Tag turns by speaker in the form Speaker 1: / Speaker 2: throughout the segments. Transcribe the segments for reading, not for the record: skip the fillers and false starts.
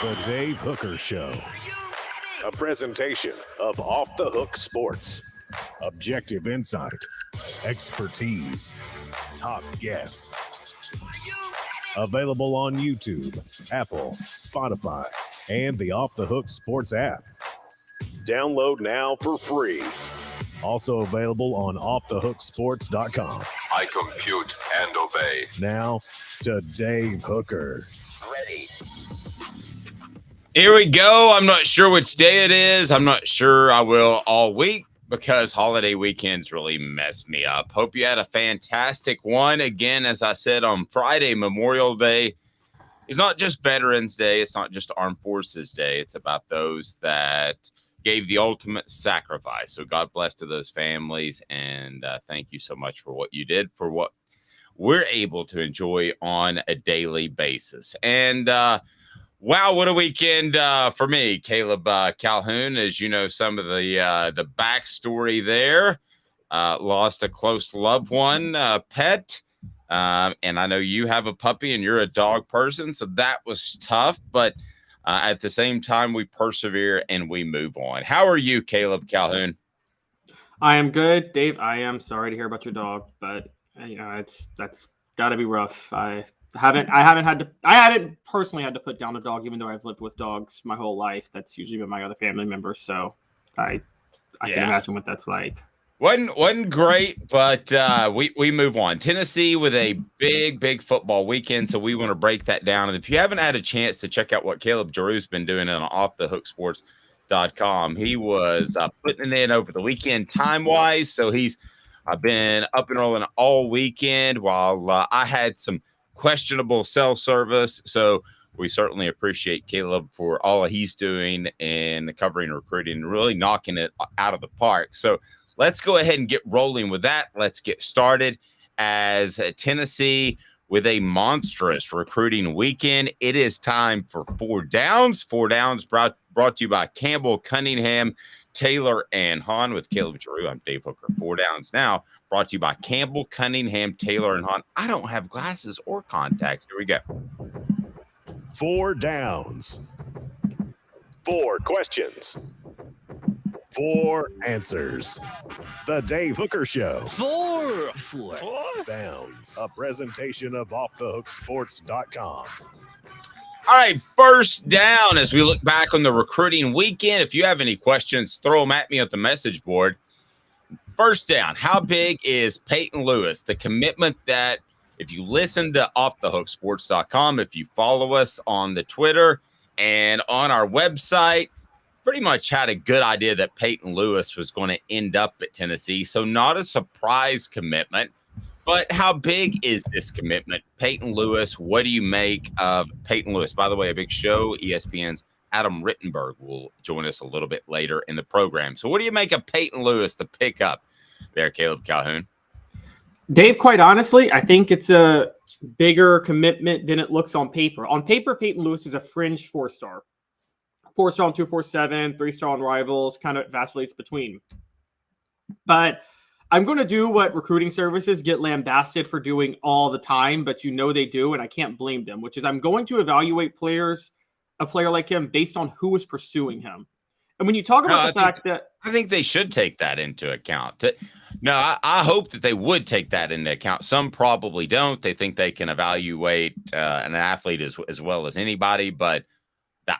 Speaker 1: The Dave Hooker Show. A presentation of Off the Hook Sports. Objective insight, expertise, top guests. Available on YouTube, Apple, Spotify, and the Off the Hook Sports app. Download now for free. Also available on offthehooksports.com.
Speaker 2: I compute and obey.
Speaker 1: Now to Dave Hooker.
Speaker 2: Ready.
Speaker 3: Here we go. I'm not sure which day it is. I'm not sure I will all week because holiday weekends really mess me up. Hope you had a fantastic one. Again, as I said on Friday, Memorial Day is not just Veterans Day. It's not just Armed Forces Day. It's about those that gave the ultimate sacrifice. So God bless to those families. And thank you so much for what you did, for what we're able to enjoy on a daily basis. And wow, what a weekend for me. Caleb Calhoun, as you know, some of the backstory there. Lost a close loved one, pet. And I know you have a puppy and you're a dog person, so that was tough. But at the same time, we persevere and we move on. How are you, Caleb Calhoun?
Speaker 4: I am good, Dave. I am sorry to hear about your dog, but you know that's got to be rough. I haven't personally had to put down a dog, even though I've lived with dogs my whole life. That's usually been my other family members, so I can imagine what that's like.
Speaker 3: Wasn't great, but we move on. Tennessee with a big football weekend, so we want to break that down. And if you haven't had a chance to check out what Caleb Giroux's been doing on offthehooksports.com, he was putting it in over the weekend time-wise, so he's been up and rolling all weekend while I had some questionable cell service. So we certainly appreciate Caleb for all he's doing in covering recruiting and really knocking it out of the park. So let's go ahead and get rolling with that. Let's get started as Tennessee with a monstrous recruiting weekend. It is time for Four Downs. Four Downs brought to you by Campbell, Cunningham, Taylor, and Hahn with Caleb Giroux. I'm Dave Hooker. Four Downs now brought to you by Campbell, Cunningham, Taylor, and Hahn. I don't have glasses or contacts. Here we go.
Speaker 1: Four Downs. Four questions. Four answers. The Dave Hooker Show. Four Downs. A presentation of offthehooksports.com.
Speaker 3: All right, first down as we look back on the recruiting weekend. If you have any questions, throw them at me at the message board. First down, how big is Peyton Lewis? The commitment that if you listen to offthehooksports.com, if you follow us on the Twitter and on our website, pretty much had a good idea that Peyton Lewis was going to end up at Tennessee. So not a surprise commitment. But how big is this commitment? Peyton Lewis, what do you make of Peyton Lewis? By the way, a big show, ESPN's Adam Rittenberg will join us a little bit later in the program. So what do you make of Peyton Lewis, the pickup there, Caleb Calhoun?
Speaker 4: Dave, quite honestly, I think it's a bigger commitment than it looks on paper. On paper, Peyton Lewis is a fringe four-star. Four-star on 247, three-star on Rivals, kind of vacillates between. But I'm going to do what recruiting services get lambasted for doing all the time, but you know they do, and I can't blame them, which is I'm going to evaluate a player like him based on who is pursuing him. And when you talk about
Speaker 3: I think they should take that into account. No, I hope that they would take that into account. Some probably don't. They think they can evaluate an athlete as well as anybody, but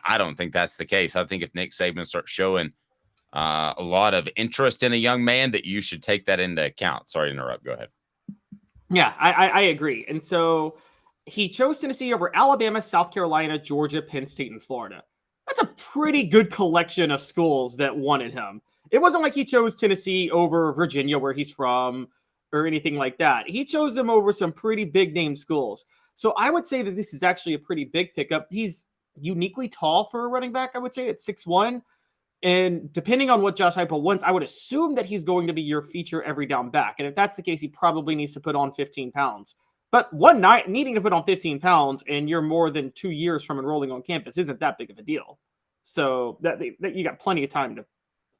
Speaker 3: I don't think that's the case. I think if Nick Saban starts showing a lot of interest in a young man, that you should take that into account. Sorry to interrupt. Go ahead.
Speaker 4: Yeah, I agree. And so he chose Tennessee over Alabama, South Carolina, Georgia, Penn State, and Florida. That's a pretty good collection of schools that wanted him. It wasn't like he chose Tennessee over Virginia, where he's from, or anything like that. He chose them over some pretty big name schools. So I would say that this is actually a pretty big pickup. He's uniquely tall for a running back, I would say, at 6'1". And depending on what Josh Heupel wants, I would assume that he's going to be your feature every down back. And if that's the case, he probably needs to put on 15 pounds. But one night needing to put on 15 pounds and you're more than 2 years from enrolling on campus isn't that big of a deal. So that you got plenty of time to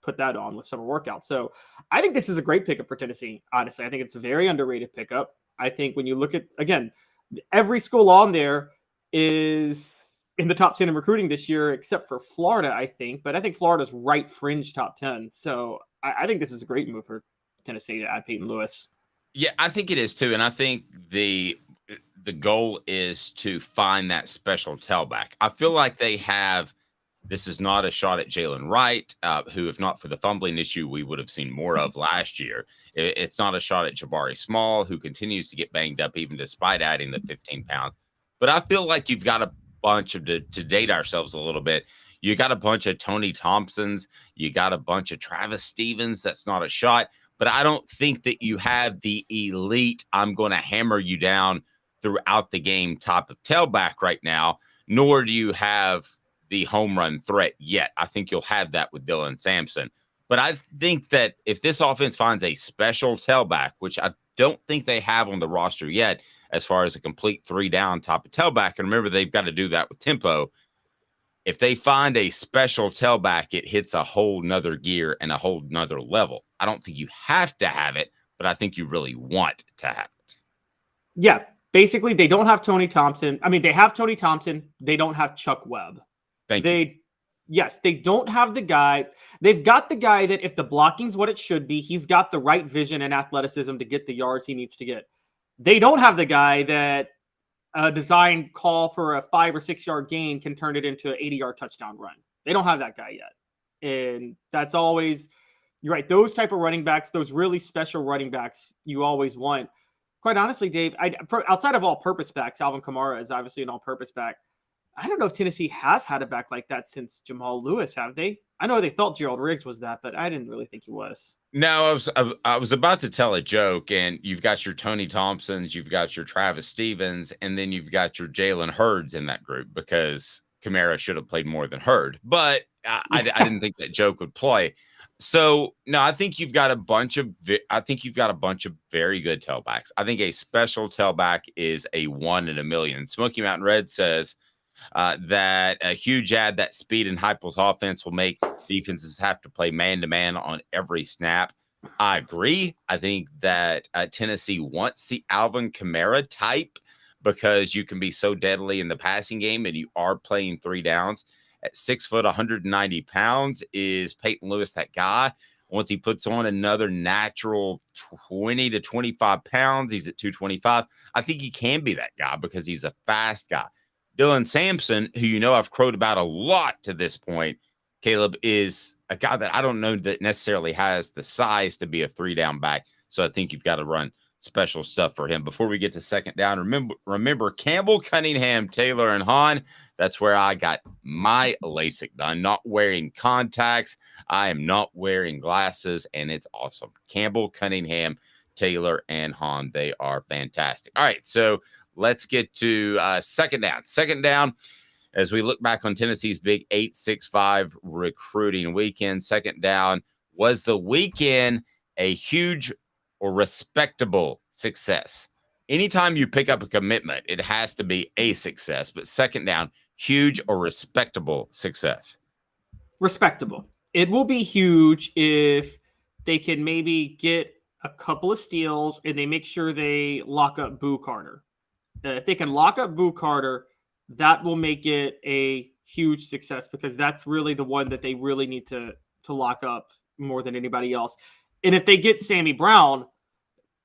Speaker 4: put that on with summer workouts. So I think this is a great pickup for Tennessee. Honestly, I think it's a very underrated pickup. I think when you look at, again, every school on there is in the top 10 in recruiting this year, except for Florida, I think. But I think Florida's right fringe top 10. So I think this is a great move for Tennessee to add Peyton Lewis.
Speaker 3: Yeah, I think it is too. And I think the goal is to find that special tailback. I feel like they have. This is not a shot at Jalen Wright, who, if not for the fumbling issue, we would have seen more of last year. It's not a shot at Jabari Small, who continues to get banged up even despite adding the 15 pounds. But I feel like you've got a bunch of, to date ourselves a little bit, you got a bunch of Tony Thompsons. You got a bunch of Travis Stevens. That's not a shot. But I don't think that you have the elite, I'm going to hammer you down throughout the game type of tailback right now, nor do you have the home run threat yet. I think you'll have that with Dylan Sampson. But I think that if this offense finds a special tailback, which I don't think they have on the roster yet, as far as a complete 3-down type of tailback, and remember, they've got to do that with tempo. If they find a special tailback, it hits a whole nother gear and a whole nother level. I don't think you have to have it, but I think you really want to have it.
Speaker 4: Yeah, basically, they don't have Tony Thompson. I mean, they have Tony Thompson. They don't have Chuck Webb.
Speaker 3: Thank you.
Speaker 4: Yes, they don't have the guy. They've got the guy that if the blocking's what it should be, he's got the right vision and athleticism to get the yards he needs to get. They don't have the guy that a designed call for a 5 or 6 yard gain can turn it into an 80-yard touchdown run. They don't have that guy yet. And that's always, you're right, those type of running backs, those really special running backs you always want. Quite honestly, Dave, outside of all-purpose backs, Alvin Kamara is obviously an all-purpose back. I don't know if Tennessee has had a back like that since Jamal Lewis, have they? I know they thought Gerald Riggs was that, but I didn't really think he was.
Speaker 3: No, I was about to tell a joke, and you've got your Tony Thompsons, you've got your Travis Stevens, and then you've got your Jalen Hurds in that group because Kamara should have played more than Hurd. But I didn't think that joke would play. So no, I think you've got a bunch of very good tailbacks. I think a special tailback is a 1 in a million. Smoky Mountain Red says that a huge add that speed and Heupel's offense will make defenses have to play man-to-man on every snap. I agree. I think that Tennessee wants the Alvin Kamara type because you can be so deadly in the passing game and you are playing 3 downs. At 6 foot, 190 pounds, is Peyton Lewis that guy? Once he puts on another natural 20 to 25 pounds, he's at 225. I think he can be that guy because he's a fast guy. Dylan Sampson, who you know I've crowed about a lot to this point, Caleb, is a guy that I don't know that necessarily has the size to be a 3-down back. So I think you've got to run special stuff for him. Before we get to second down, remember Campbell, Cunningham, Taylor, and Hahn. That's where I got my LASIK done. Not wearing contacts. I am not wearing glasses, and it's awesome. Campbell, Cunningham, Taylor, and Hahn. They are fantastic. All right, so let's get to second down. Second down, as we look back on Tennessee's big 8-6-5 recruiting weekend, second down, was the weekend a huge or respectable success? Anytime you pick up a commitment, it has to be a success, but second down, huge or respectable success? Respectable.
Speaker 4: It will be huge if they can maybe get a couple of steals and they make sure they lock up Boo Carter. If they can lock up Boo Carter, that will make it a huge success because that's really the one that they really need to lock up more than anybody else. And if they get Sammy Brown,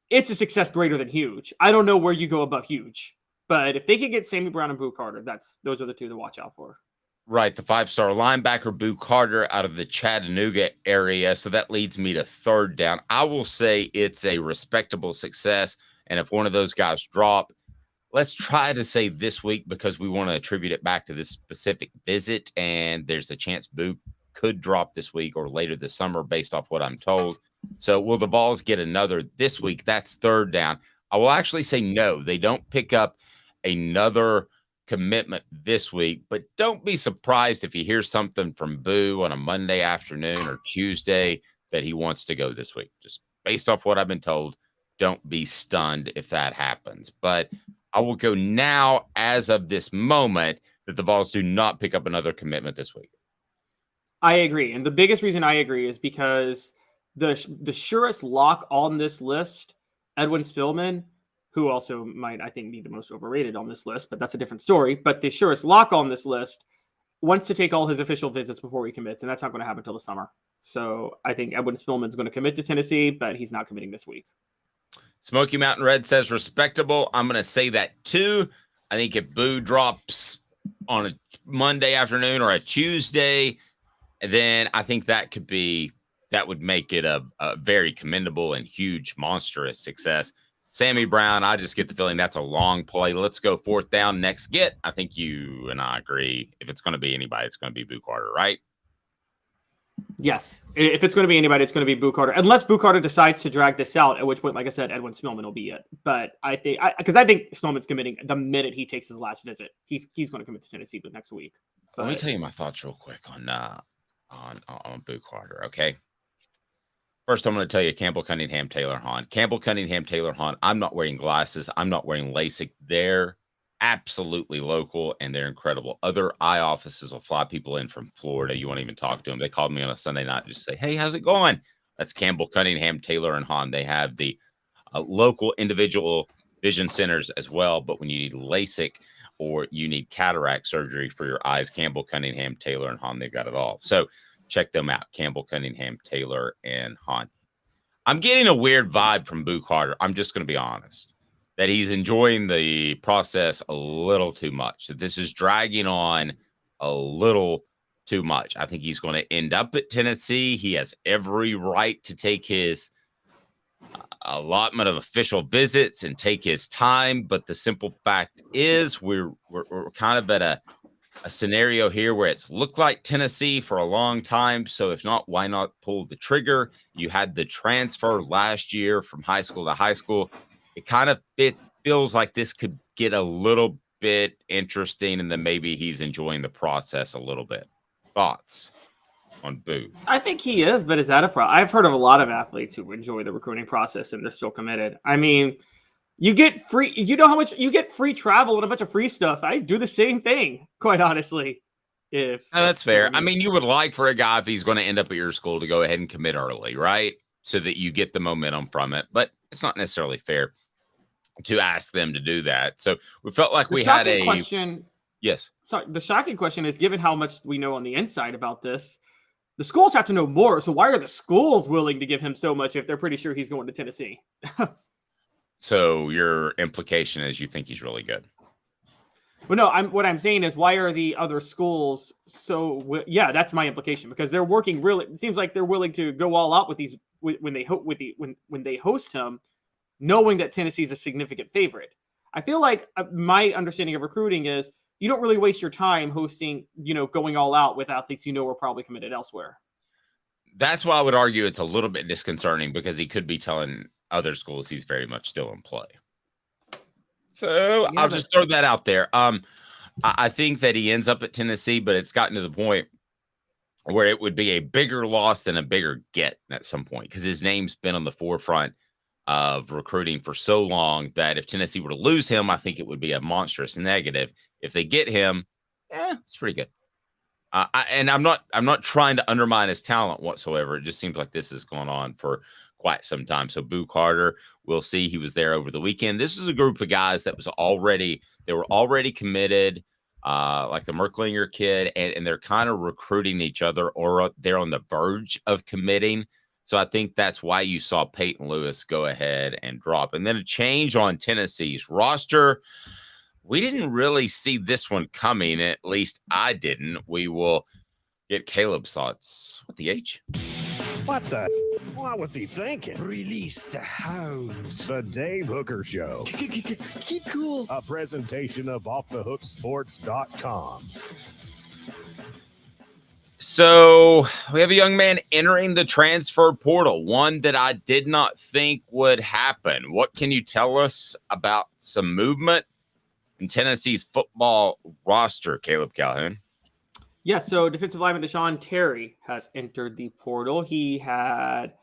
Speaker 4: it's a success greater than huge. I don't know where you go above huge, but if they can get Sammy Brown and Boo Carter, those are the two to watch out for.
Speaker 3: Right, the 5-star linebacker Boo Carter out of the Chattanooga area. So that leads me to third down. I will say it's a respectable success, and if one of those guys drop, let's try to say this week because we want to attribute it back to this specific visit, and there's a chance Boo could drop this week or later this summer based off what I'm told. So will the Vols get another this week? That's third down. I will actually say no. They don't pick up another commitment this week, but don't be surprised if you hear something from Boo on a Monday afternoon or Tuesday that he wants to go this week. Just based off what I've been told, don't be stunned if that happens. But I will go now as of this moment that the Vols do not pick up another commitment this week.
Speaker 4: I agree. And the biggest reason I agree is because the surest lock on this list, Edwin Spillman, who also might, I think, be the most overrated on this list, but that's a different story. But the surest lock on this list wants to take all his official visits before he commits, and that's not going to happen until the summer. So I think Edwin Spillman's going to commit to Tennessee, but he's not committing this week.
Speaker 3: Smoky Mountain Red says respectable. I'm going to say that too. I think if Boo drops on a Monday afternoon or a Tuesday, then I think that would make it a very commendable and huge, monstrous success. Sammy Brown, I just get the feeling that's a long play. Let's go fourth down, next get. I think you and I agree. If it's going to be anybody, it's going to be Boo Carter, right?
Speaker 4: Yes. If it's going to be anybody, it's going to be Boo Carter. Unless Boo Carter decides to drag this out, at which point, like I said, Edwin Spillman will be it. But I think Spillman's committing the minute he takes his last visit. He's going to commit to Tennessee next week. But
Speaker 3: let me tell you my thoughts real quick on Boo Carter, okay? First, I'm going to tell you Campbell Cunningham, Taylor Hahn. Campbell Cunningham, Taylor Hahn. I'm not wearing glasses. I'm not wearing LASIK. They're absolutely local, and they're incredible. Other eye offices will fly people in from Florida. You won't even talk to them. They called me on a Sunday night and just say, hey, how's it going? That's Campbell Cunningham, Taylor, and Hahn. They have the local individual vision centers as well, but when you need LASIK or you need cataract surgery for your eyes, Campbell Cunningham, Taylor, and Hahn, they've got it all. So check them out, Campbell Cunningham, Taylor, and Hahn. I'm getting a weird vibe from Boo Carter. I'm just going to be honest, that he's enjoying the process a little too much. That this is dragging on a little too much. I think he's going to end up at Tennessee. He has every right to take his allotment of official visits and take his time. But the simple fact is we're kind of at a scenario here where it's looked like Tennessee for a long time. So if not, why not pull the trigger? You had the transfer last year from high school to high school. It kind of feels like this could get a little bit interesting, and then maybe he's enjoying the process a little bit. Thoughts on Boo?
Speaker 4: I think he is, but is that a problem? I've heard of a lot of athletes who enjoy the recruiting process and they're still committed. I mean, you get free, you know how much you get free travel and a bunch of free stuff. I do the same thing, quite honestly.
Speaker 3: That's fair. I mean, you would like for a guy, if he's going to end up at your school, to go ahead and commit early, right? So that you get the momentum from it. But it's not necessarily fair to ask them to do that. So we felt like we had a
Speaker 4: question.
Speaker 3: Yes.
Speaker 4: So the shocking question is, given how much we know on the inside about this, the schools have to know more. So why are the schools willing to give him so much if they're pretty sure he's going to Tennessee?
Speaker 3: So your implication is you think he's really good?
Speaker 4: Well, no, what I'm saying is, why are the other schools so? Yeah, that's my implication, because they're working really. It seems like they're willing to go all out with these when they host him, knowing that Tennessee's a significant favorite. I feel like my understanding of recruiting is you don't really waste your time hosting, going all out with athletes are probably committed elsewhere.
Speaker 3: That's why I would argue it's a little bit disconcerting, because he could be telling other schools he's very much still in play. So yeah, I'll just throw that out there. I think that he ends up at Tennessee, but it's gotten to the point where it would be a bigger loss than a bigger get at some point, because his name's been on the forefront of recruiting for so long that if Tennessee were to lose him, I think it would be a monstrous negative. If they get him, it's pretty good. And I'm not trying to undermine his talent whatsoever. It just seems like this has gone on for quite some time. So Boo Carter, we'll see. He was there over the weekend. This is a group of guys that were already committed, like the Merklinger kid, and they're kind of recruiting each other, or they're on the verge of committing. So I think that's why you saw Peyton Lewis go ahead and drop. And then a change on Tennessee's roster. We didn't really see this one coming. At least I didn't. We will get Caleb's thoughts. What the H?
Speaker 1: What the? What was he thinking?
Speaker 5: Release the hounds.
Speaker 1: The Dave Hooker Show.
Speaker 5: Keep cool.
Speaker 1: A presentation of offthehooksports.com.
Speaker 3: So we have a young man entering the transfer portal, one that I did not think would happen. What can you tell us about some movement in Tennessee's football roster, Caleb Calhoun?
Speaker 4: Yeah, so defensive lineman Deshaun Terry has entered the portal. He had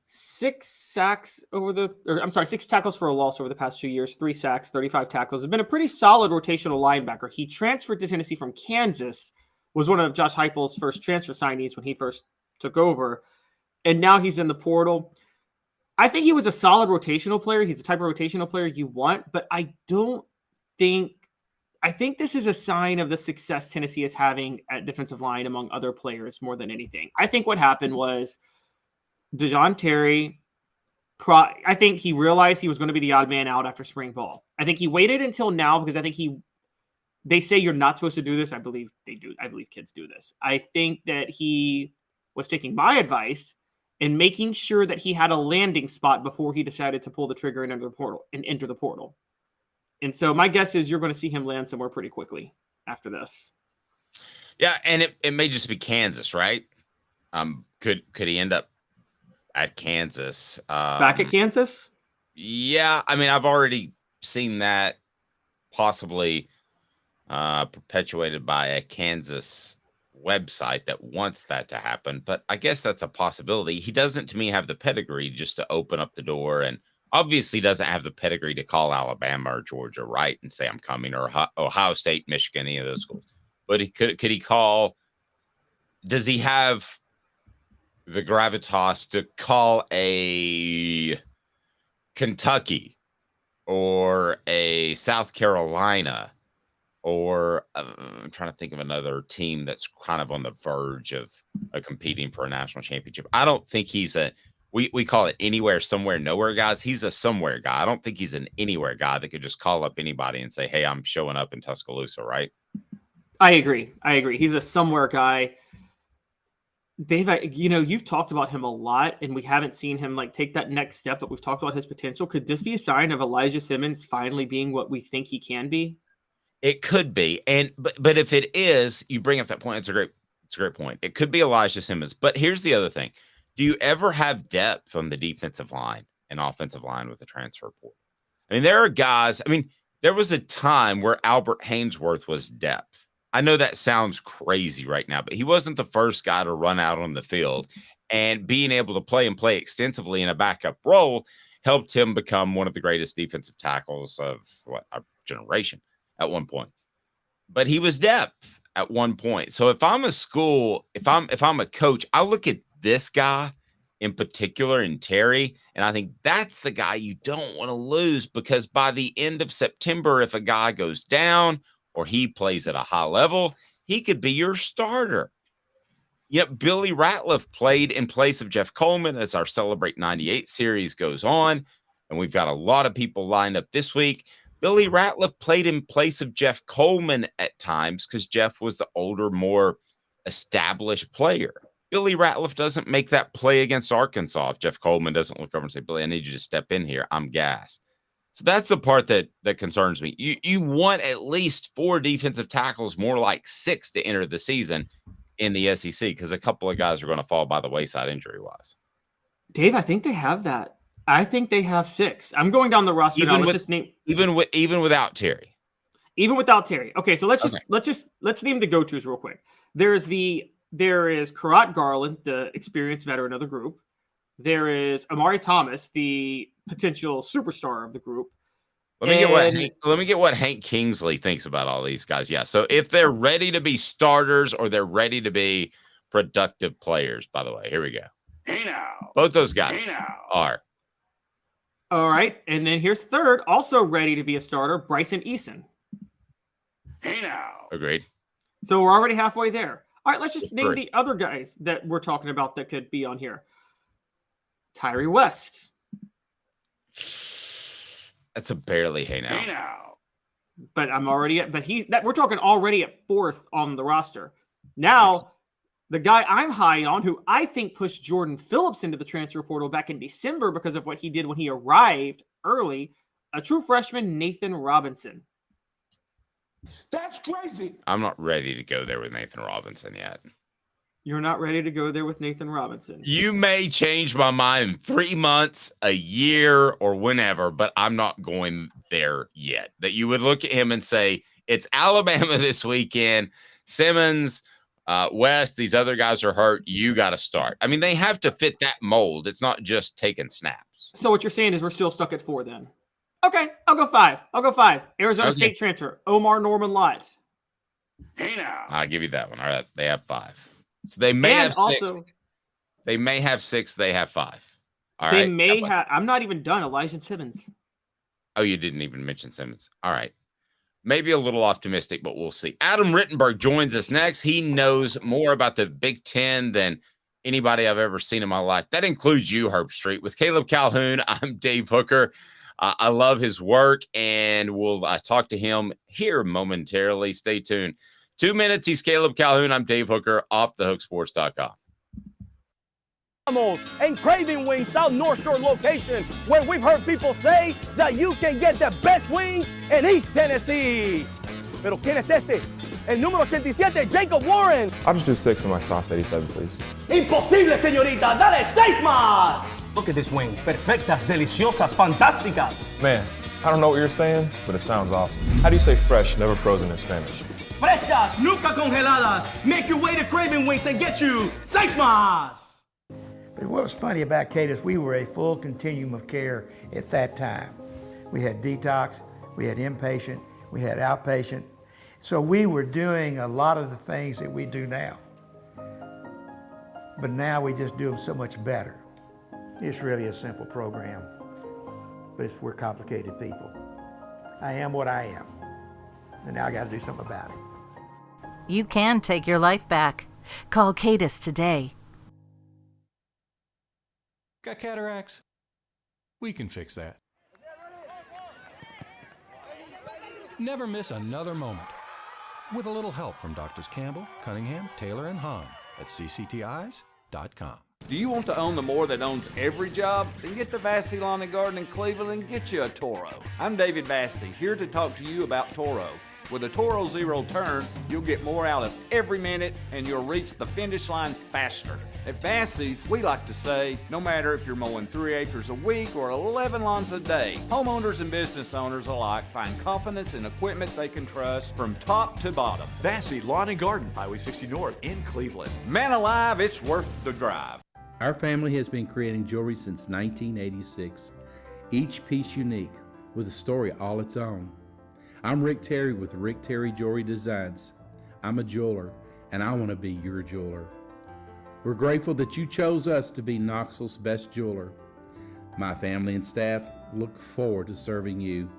Speaker 4: 6 tackles for a loss over the past 2 years, 3 sacks, 35 tackles. Has been a pretty solid rotational linebacker. He transferred to Tennessee from Kansas, was one of Josh Heupel's first transfer signees when he first took over, and now he's in the portal. I think he was a solid rotational player. He's the type of rotational player you want, but I think this is a sign of the success Tennessee is having at defensive line among other players more than anything. I think what happened was DeJoun Terry, I think he realized he was going to be the odd man out after spring ball. I think he waited until now because I think they say you're not supposed to do this. I believe they do. I believe kids do this. I think that he was taking my advice and making sure that he had a landing spot before he decided to pull the trigger and enter the portal. And so my guess is you're going to see him land somewhere pretty quickly after this.
Speaker 3: Yeah, and it may just be Kansas, right? Could he end up at Kansas?
Speaker 4: Back at Kansas?
Speaker 3: Yeah, I mean, I've already seen that possibly perpetuated by a Kansas website that wants that to happen, but I guess that's a possibility. He doesn't, to me, have the pedigree just to open up the door, and obviously doesn't have the pedigree to call Alabama or Georgia, right, and say I'm coming, or Ohio State, Michigan, any of those schools. But could he call? Does he have the gravitas to call a Kentucky or a South Carolina? Or I'm trying to think of another team that's kind of on the verge of competing for a national championship. I don't think he's we call it anywhere, somewhere, nowhere guys. He's a somewhere guy. I don't think he's an anywhere guy that could just call up anybody and say, hey, I'm showing up in Tuscaloosa, right?
Speaker 4: I agree. He's a somewhere guy. Dave, you've talked about him a lot, and we haven't seen him take that next step, but we've talked about his potential. Could this be a sign of Elijah Simmons finally being what we think he can be?
Speaker 3: It could be, but if it is, you bring up that point. It's a great point. It could be Elijah Simmons, but here's the other thing: do you ever have depth on the defensive line and offensive line with the transfer portal? I mean, there are guys. I mean, there was a time where Albert Haynesworth was depth. I know that sounds crazy right now, but he wasn't the first guy to run out on the field, and being able to play extensively in a backup role helped him become one of the greatest defensive tackles of our generation at one point. But he was depth at one point. So if I'm a school, if I'm a coach, I look at this guy in particular in Terry, and I think that's the guy you don't want to lose, because by the end of September, if a guy goes down or he plays at a high level, he could be your starter. Yep, Billy Ratliff played in place of Jeff Coleman as our Celebrate 98 series goes on, and we've got a lot of people lined up this week. Billy Ratliff played in place of Jeff Coleman at times because Jeff was the older, more established player. Billy Ratliff doesn't make that play against Arkansas if Jeff Coleman doesn't look over and say, Billy, I need you to step in here. I'm gassed. So that's the part that concerns me. You want at least 4 defensive tackles, more like 6 to enter the season in the SEC, because a couple of guys are going to fall by the wayside injury-wise.
Speaker 4: Dave, I think they have that. I think they have 6. I'm going down the roster now. Let's just name
Speaker 3: even without Terry.
Speaker 4: Even without Terry. Okay, so let's name the go-tos real quick. There is Karat Garland, the experienced veteran of the group. There is Amari Thomas, the potential superstar of the group.
Speaker 3: Let me get what Hank Kingsley thinks about all these guys. Yeah, so if they're ready to be starters or they're ready to be productive players, by the way, here we go.
Speaker 2: Hey now.
Speaker 3: Both those guys are.
Speaker 4: All right, and then here's third, also ready to be a starter, Bryson Eason.
Speaker 2: Hey now.
Speaker 3: Agreed.
Speaker 4: So we're already halfway there. All right, let's just name the other guys that we're talking about that could be on here. Tyree West.
Speaker 3: That's a barely hey now.
Speaker 2: Hey now.
Speaker 4: But we're talking already at 4th on the roster. Now, the guy I'm high on, who I think pushed Jordan Phillips into the transfer portal back in December because of what he did when he arrived early, a true freshman, Nathan Robinson.
Speaker 5: That's crazy.
Speaker 3: I'm not ready to go there with Nathan Robinson yet.
Speaker 4: You're not ready to go there with Nathan Robinson.
Speaker 3: You may change my mind in 3 months, a year, or whenever, but I'm not going there yet. That you would look at him and say, it's Alabama this weekend, Simmons, West, these other guys are hurt. You got to start. I mean, they have to fit that mold. It's not just taking snaps.
Speaker 4: So what you're saying is we're still stuck at 4 then. Okay, I'll go 5. Arizona State transfer, Omar Norman Lott.
Speaker 2: Hey now.
Speaker 3: I'll give you that one. All right, they have 5. So they may have 6.
Speaker 4: Also,
Speaker 3: They may have 6. They have 5. All
Speaker 4: They
Speaker 3: right.
Speaker 4: may have. I'm not even done. Elijah Simmons.
Speaker 3: Oh, you didn't even mention Simmons. All right. Maybe a little optimistic, but we'll see. Adam Rittenberg joins us next. He knows more about the Big Ten than anybody I've ever seen in my life. That includes you, Herb Street. With Caleb Calhoun, I'm Dave Hooker. I love his work, and we'll talk to him here momentarily. Stay tuned. 2 minutes. He's Caleb Calhoun. I'm Dave Hooker, offthehooksports.com.
Speaker 6: And Craving Wings South North Shore location, where we've heard people say that you can get the best wings in East Tennessee. Pero ¿quién es este? El número 87, Jacob Warren.
Speaker 7: I'll just do 6 in my sauce 87, please.
Speaker 6: Imposible, señorita. Dale 6 más. Look at these wings. Perfectas, deliciosas, fantásticas.
Speaker 7: Man, I don't know what you're saying, but it sounds awesome. How do you say fresh, never frozen in Spanish?
Speaker 6: Frescas, nunca congeladas. Make your way to Craving Wings and get you 6 más.
Speaker 8: But what was funny about Kate is we were a full continuum of care at that time. We had detox, we had inpatient, we had outpatient. So we were doing a lot of the things that we do now. But now we just do them so much better. It's really a simple program, but we're complicated people. I am what I am, and now I got to do something about it.
Speaker 9: You can take your life back. Call Cadis today.
Speaker 10: Got cataracts? We can fix that. Never miss another moment. With a little help from Doctors Campbell, Cunningham, Taylor, and Hahn at cctis.com.
Speaker 2: Do you want to own the more that owns every job? Then get to Vassey Lawn and Garden in Cleveland and get you a Toro. I'm David Vassey, here to talk to you about Toro. With a Toro Zero Turn, you'll get more out of every minute and you'll reach the finish line faster. At Vassey's, we like to say, no matter if you're mowing 3 acres a week or 11 lawns a day, homeowners and business owners alike find confidence in equipment they can trust from top to bottom.
Speaker 11: Vassey Lawn and Garden, Highway 60 North in Cleveland.
Speaker 2: Man alive, it's worth the drive.
Speaker 12: Our family has been creating jewelry since 1986, each piece unique with a story all its own. I'm Rick Terry with Rick Terry Jewelry Designs. I'm a jeweler, and I want to be your jeweler. We're grateful that you chose us to be Knoxville's best jeweler. My family and staff look forward to serving you.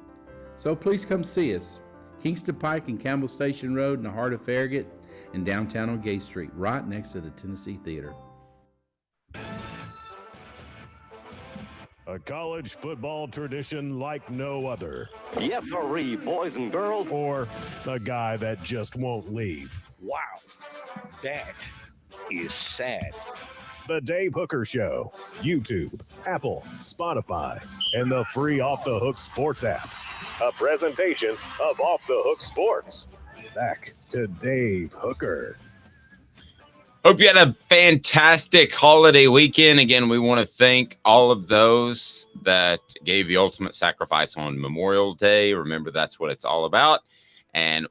Speaker 12: So please come see us. Kingston Pike and Campbell Station Road in the heart of Farragut and downtown on Gay Street, right next to the Tennessee Theater.
Speaker 1: A college football tradition like no other.
Speaker 13: Yes, sirree, boys and girls.
Speaker 1: Or a guy that just won't leave.
Speaker 14: Wow, that is sad.
Speaker 1: The Dave Hooker Show, YouTube, Apple, Spotify, and the free Off the Hook Sports app. A presentation of Off the Hook Sports. Back to Dave Hooker.
Speaker 3: Hope you had a fantastic holiday weekend. Again, we want to thank all of those that gave the ultimate sacrifice on Memorial Day. Remember, that's what it's all about. And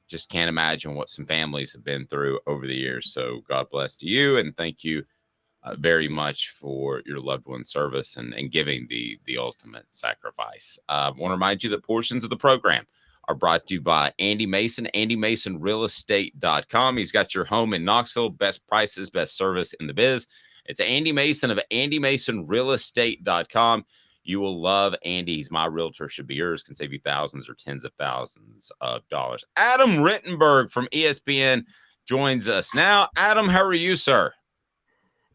Speaker 3: just can't imagine what some families have been through over the years. So God bless to you, and thank you very much for your loved one's service and giving the ultimate sacrifice. I want to remind you that portions of the program are brought to you by Andy Mason, AndyMasonRealEstate.com. He's got your home in Knoxville, best prices, best service in the biz. It's Andy Mason of AndyMasonRealEstate.com. You will love Andy. He's my realtor, should be yours, can save you thousands or tens of thousands of dollars. Adam Rittenberg from ESPN joins us now. Adam, how are you, sir?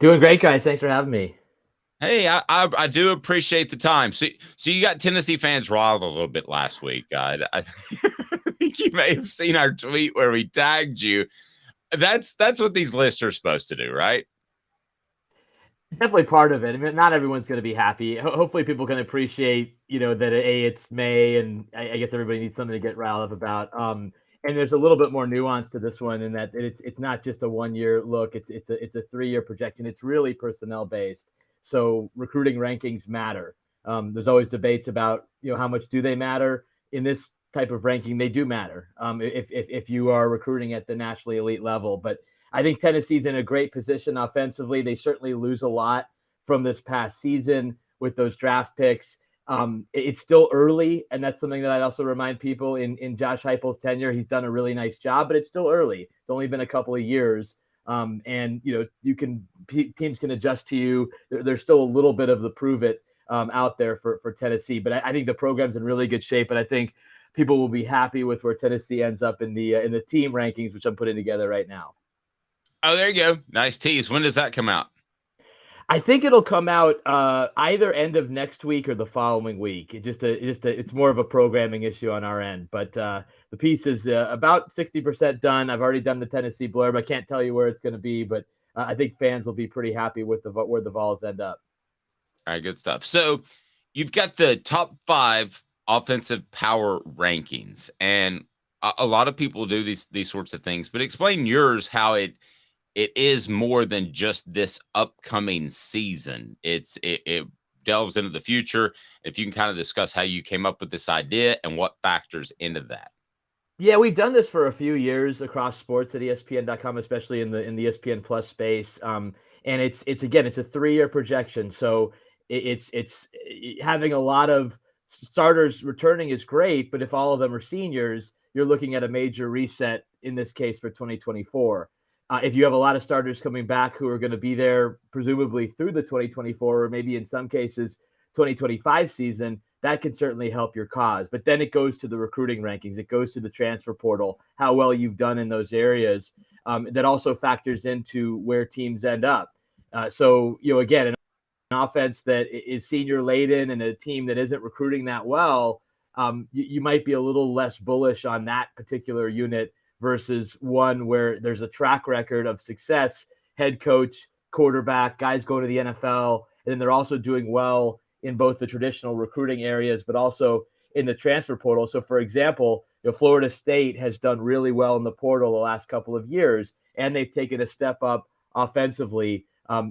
Speaker 15: Doing great, guys. Thanks for having me.
Speaker 3: Hey, I do appreciate the time. So you got Tennessee fans riled a little bit last week. I think you may have seen our tweet where we tagged you. That's what these lists are supposed to do, right?
Speaker 15: Definitely part of it. I mean, not everyone's going to be happy. Hopefully people can appreciate, that it's May, and I guess everybody needs something to get riled up about. And there's a little bit more nuance to this one in that it's not just a 1 year look. It's a 3 year projection. It's really personnel based. So recruiting rankings matter. There's always debates about, how much do they matter? In this type of ranking, they do matter if you are recruiting at the nationally elite level. But I think Tennessee's in a great position offensively. They certainly lose a lot from this past season with those draft picks. It's still early, and that's something that I'd also remind people in Josh Heupel's tenure. He's done a really nice job, but it's still early. It's only been a couple of years. And teams can adjust to you. There's still a little bit of the prove it out there for Tennessee, but I think the program's in really good shape, and I think people will be happy with where Tennessee ends up in the team rankings, which I'm putting together right now.
Speaker 3: Oh, there you go. Nice tease. When does that come out?
Speaker 15: I think it'll come out either end of next week or the following week. It's more of a programming issue on our end, but the piece is about 60% done. I've already done the Tennessee blurb. I can't tell you where it's going to be, but I think fans will be pretty happy with where the Vols end up.
Speaker 3: All right, good stuff. So you've got the top 5 offensive power rankings, and a lot of people do these sorts of things, but explain yours, how it is more than just this upcoming season. It delves into the future. If you can kind of discuss how you came up with this idea and what factors into that.
Speaker 15: Yeah, we've done this for a few years across sports at ESPN.com, especially in the ESPN Plus space. And it's a 3-year projection. So it's having a lot of starters returning is great, but if all of them are seniors, you're looking at a major reset in this case for 2024. If you have a lot of starters coming back who are going to be there presumably through the 2024 or maybe in some cases 2025 season, that can certainly help your cause. But then it goes to the recruiting rankings. It goes to the transfer portal, how well you've done in those areas. That also factors into where teams end up. So, again, an offense that is senior laden and a team that isn't recruiting that well, you might be a little less bullish on that particular unit versus one where there's a track record of success, head coach, quarterback, guys going to the NFL, and then they're also doing well in both the traditional recruiting areas, but also in the transfer portal. So, for example, Florida State has done really well in the portal the last couple of years, and they've taken a step up offensively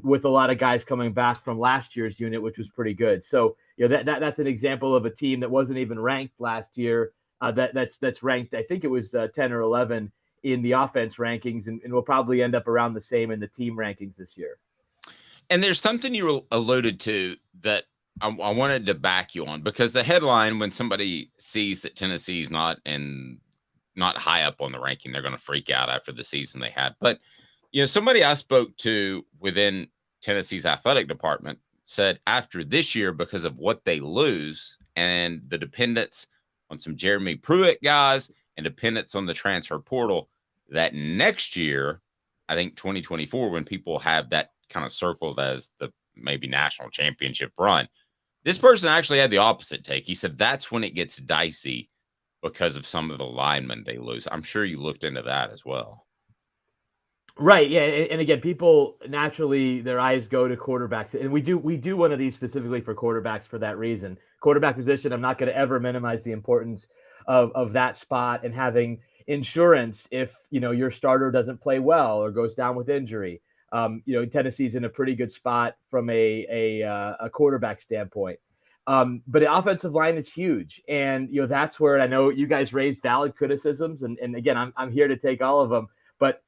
Speaker 15: with a lot of guys coming back from last year's unit, which was pretty good. So, that's an example of a team that wasn't even ranked last year. That's ranked, I think it was 10 or 11 in the offense rankings, and will probably end up around the same in the team rankings this year.
Speaker 3: And there's something you alluded to that I wanted to back you on, because the headline, when somebody sees that Tennessee's not high up on the ranking, they're going to freak out after the season they had. But, somebody I spoke to within Tennessee's athletic department said after this year, because of what they lose and the dependence on some Jeremy Pruitt guys and dependence on the transfer portal, that next year, I think 2024, when people have that kind of circled as the maybe national championship run, this person actually had the opposite take. He said that's when it gets dicey because of some of the linemen they lose. I'm sure you looked into that as well.
Speaker 15: Right. Yeah. And again, people naturally, their eyes go to quarterbacks, and we do one of these specifically for quarterbacks for that reason. Quarterback position, I'm not going to ever minimize the importance of that spot and having insurance if, your starter doesn't play well or goes down with injury. Tennessee's in a pretty good spot from a quarterback standpoint. But the offensive line is huge. And, that's where I know you guys raised valid criticisms. And again, I'm here to take all of them. But,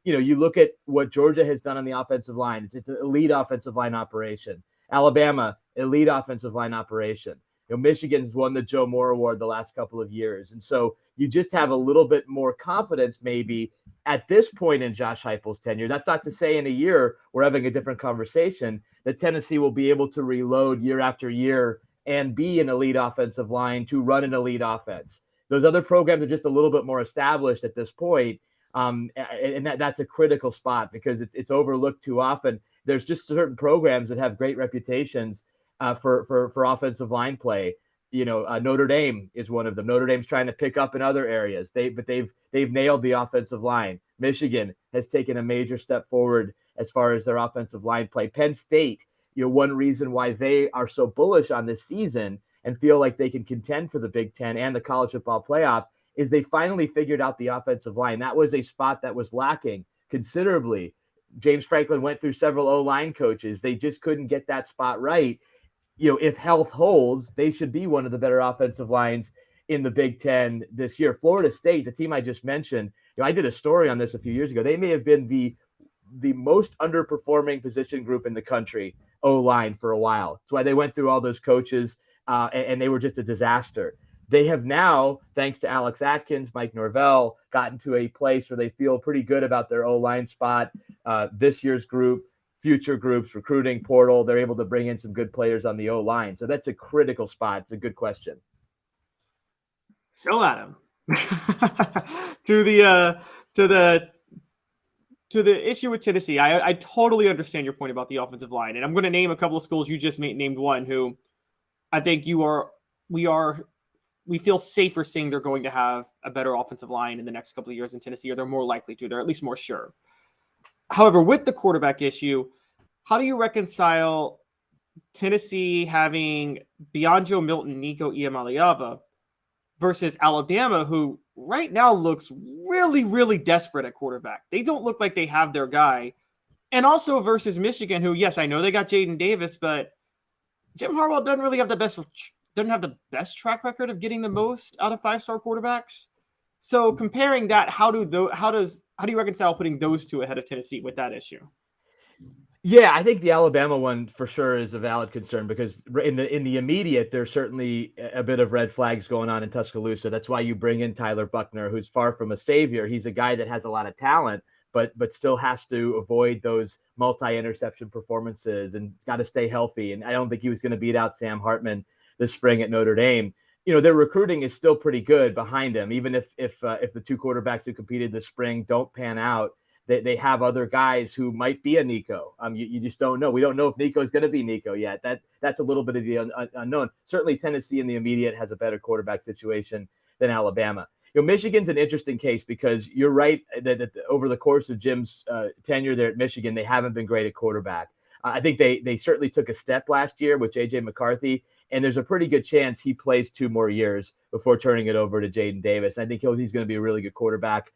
Speaker 15: you look at what Georgia has done on the offensive line. It's an elite offensive line operation. Alabama, elite offensive line operation. Michigan's won the Joe Moore Award the last couple of years. And so you just have a little bit more confidence maybe at this point in Josh Heupel's tenure. That's not to say in a year we're having a different conversation, that Tennessee will be able to reload year after year and be an elite offensive line to run an elite offense. Those other programs are just a little bit more established at this point. And that's a critical spot because it's overlooked too often. There's just certain programs that have great reputations for offensive line play. Notre Dame is one of them. Notre Dame's trying to pick up in other areas. They've nailed the offensive line. Michigan has taken a major step forward as far as their offensive line play. Penn State, one reason why they are so bullish on this season and feel like they can contend for the Big Ten and the college football playoff is they finally figured out the offensive line. That was a spot that was lacking considerably. James Franklin went through several O-line coaches. They just couldn't get that spot right. If health holds, they should be one of the better offensive lines in the Big Ten this year. Florida State, the team I just mentioned, I did a story on this a few years ago. They may have been the most underperforming position group in the country, O-line, for a while. That's why they went through all those coaches, and they were just a disaster. They have now, thanks to Alex Atkins, Mike Norvell, gotten to a place where they feel pretty good about their O-line spot, this year's group, future groups, recruiting portal. They're able to bring in some good players on the O-line. So that's a critical spot. It's a good question.
Speaker 4: So, Adam, to the issue with Tennessee, I totally understand your point about the offensive line, and I'm going to name a couple of schools. You just named one who I think we feel safer saying they're going to have a better offensive line in the next couple of years in Tennessee, or they're more likely to. They're at least more sure. However, with the quarterback issue, how do you reconcile Tennessee having beyond Joe Milton, Nico Iamaleava, versus Alabama, who right now looks really, really desperate at quarterback? They don't look like they have their guy. And also versus Michigan, who, yes, I know they got Jaden Davis, but Jim Harbaugh doesn't really have the best track record of getting the most out of five-star quarterbacks. So comparing that, how do you reconcile putting those two ahead of Tennessee with that issue?
Speaker 15: Yeah, I think the Alabama one for sure is a valid concern, because in the immediate, there's certainly a bit of red flags going on in Tuscaloosa. That's why you bring in Tyler Buckner, who's far from a savior. He's a guy that has a lot of talent, but still has to avoid those multi-interception performances and got to stay healthy. And I don't think he was going to beat out Sam Hartman this spring at Notre Dame. Their recruiting is still pretty good behind him, even if the two quarterbacks who competed this spring don't pan out. They have other guys who might be a Nico. You just don't know. We don't know if Nico is going to be Nico yet. That's a little bit of the unknown. Certainly Tennessee in the immediate has a better quarterback situation than Alabama. Michigan's an interesting case, because you're right that over the course of Jim's tenure there at Michigan, they haven't been great at quarterback. I think they certainly took a step last year with J.J. McCarthy, and there's a pretty good chance he plays 2 more years before turning it over to Jaden Davis. I think he's going to be a really good quarterback,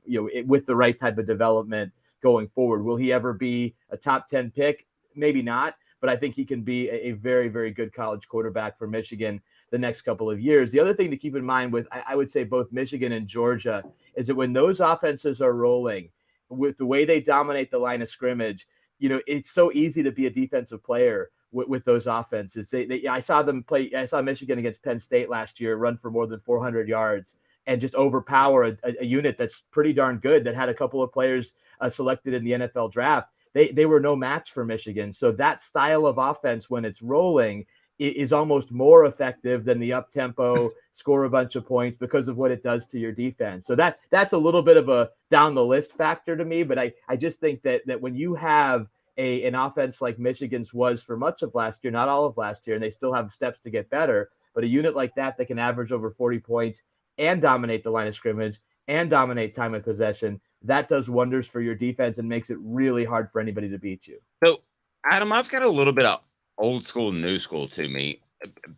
Speaker 15: with the right type of development going forward. Will he ever be a top 10 pick? Maybe not, but I think he can be a very, very good college quarterback for Michigan the next couple of years. The other thing to keep in mind with, I would say, both Michigan and Georgia is that when those offenses are rolling, with the way they dominate the line of scrimmage, it's so easy to be a defensive player with those offenses. I saw them play. I saw Michigan against Penn State last year run for more than 400 yards and just overpower a unit that's pretty darn good, that had a couple of players selected in the NFL draft. They were no match for Michigan. So that style of offense, when it's rolling, is almost more effective than the up-tempo, score a bunch of points, because of what it does to your defense. So that's a little bit of a down the list factor to me. But I just think that when you have an offense like Michigan's was for much of last year, not all of last year, and they still have steps to get better, but a unit like that can average over 40 points and dominate the line of scrimmage and dominate time of possession, that does wonders for your defense and makes it really hard for anybody to beat you.
Speaker 3: So, Adam, I've got a little bit of old school, new school to me.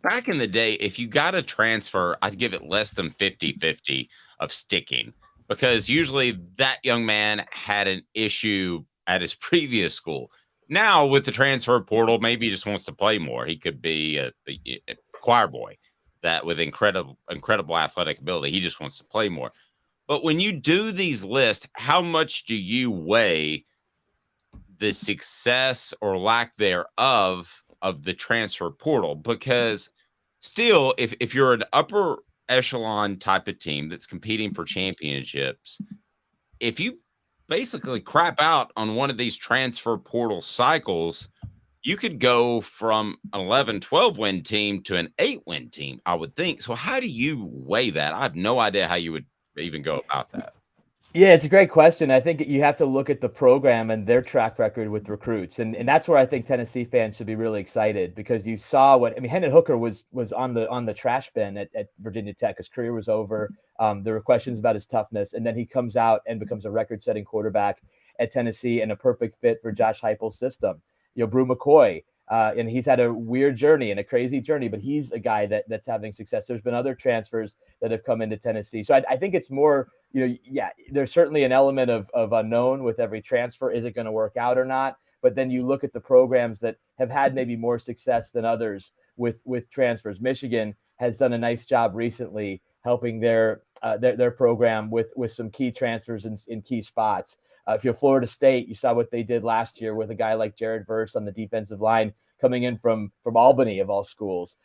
Speaker 3: Back in the day, if you got a transfer, I'd give it less than 50-50 of sticking, because usually that young man had an issue at his previous school. Now with the transfer portal, maybe he just wants to play more. He could be a choir boy that with incredible athletic ability. He just wants to play more. But when you do these lists, how much do you weigh the success or lack thereof of the transfer portal? Because still, if you're an upper echelon type of team that's competing for championships, if you basically crap out on one of these transfer portal cycles, you could go from an 11-12 win team to an 8-win team, I would think. So how do you weigh that? I have no idea how you would even go about that.
Speaker 15: Yeah, it's a great question. I think you have to look at the program and their track record with recruits. And that's where I think Tennessee fans should be really excited, because you saw Hendon Hooker was on the trash bin at Virginia Tech. His career was over. There were questions about his toughness. And then he comes out and becomes a record-setting quarterback at Tennessee and a perfect fit for Josh Heupel's system. Brew McCoy, and he's had a weird journey and a crazy journey, but he's a guy that's having success. There's been other transfers that have come into Tennessee. So I think it's more, there's certainly an element of unknown with every transfer. Is it going to work out or not? But then you look at the programs that have had maybe more success than others with transfers. Michigan has done a nice job recently helping their program with some key transfers in key spots. If you're Florida State, you saw what they did last year with a guy like Jared Verse on the defensive line coming in from Albany of all schools.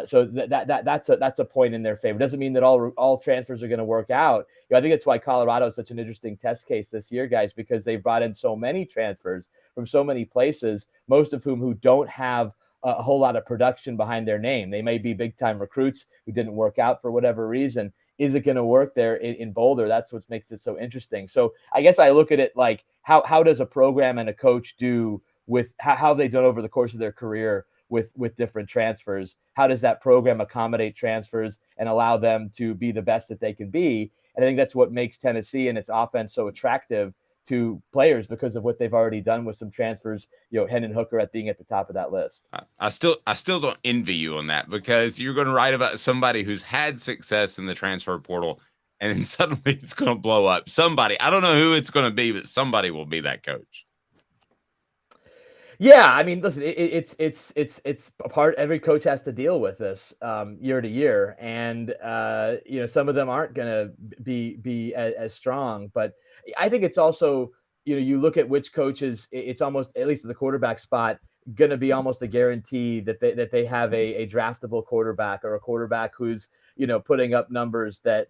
Speaker 15: So that's a point in their favor. Doesn't mean that all transfers are going to work out. I think that's why Colorado is such an interesting test case this year, guys, because they've brought in so many transfers from so many places, most of whom who don't have a whole lot of production behind their name. They may be big time recruits who didn't work out for whatever reason. Is it going to work there in Boulder? That's what makes it so interesting. So I guess I look at it like how does a program and a coach do with how they've done over the course of their career with different transfers? How does that program accommodate transfers and allow them to be the best that they can be? And I think that's what makes Tennessee and its offense so attractive to players because of what they've already done with some transfers, Hendon Hooker being at the top of that list.
Speaker 3: I still don't envy you on that, because you're going to write about somebody who's had success in the transfer portal and then suddenly it's going to blow up. Somebody, I don't know who it's going to be, but somebody will be that coach.
Speaker 15: Yeah, I mean, listen, it's a part. Every coach has to deal with this year to year, and some of them aren't going to be as strong. But I think it's also, you look at which coaches. It's almost, at least at the quarterback spot, going to be almost a guarantee that they have a draftable quarterback, or a quarterback who's putting up numbers that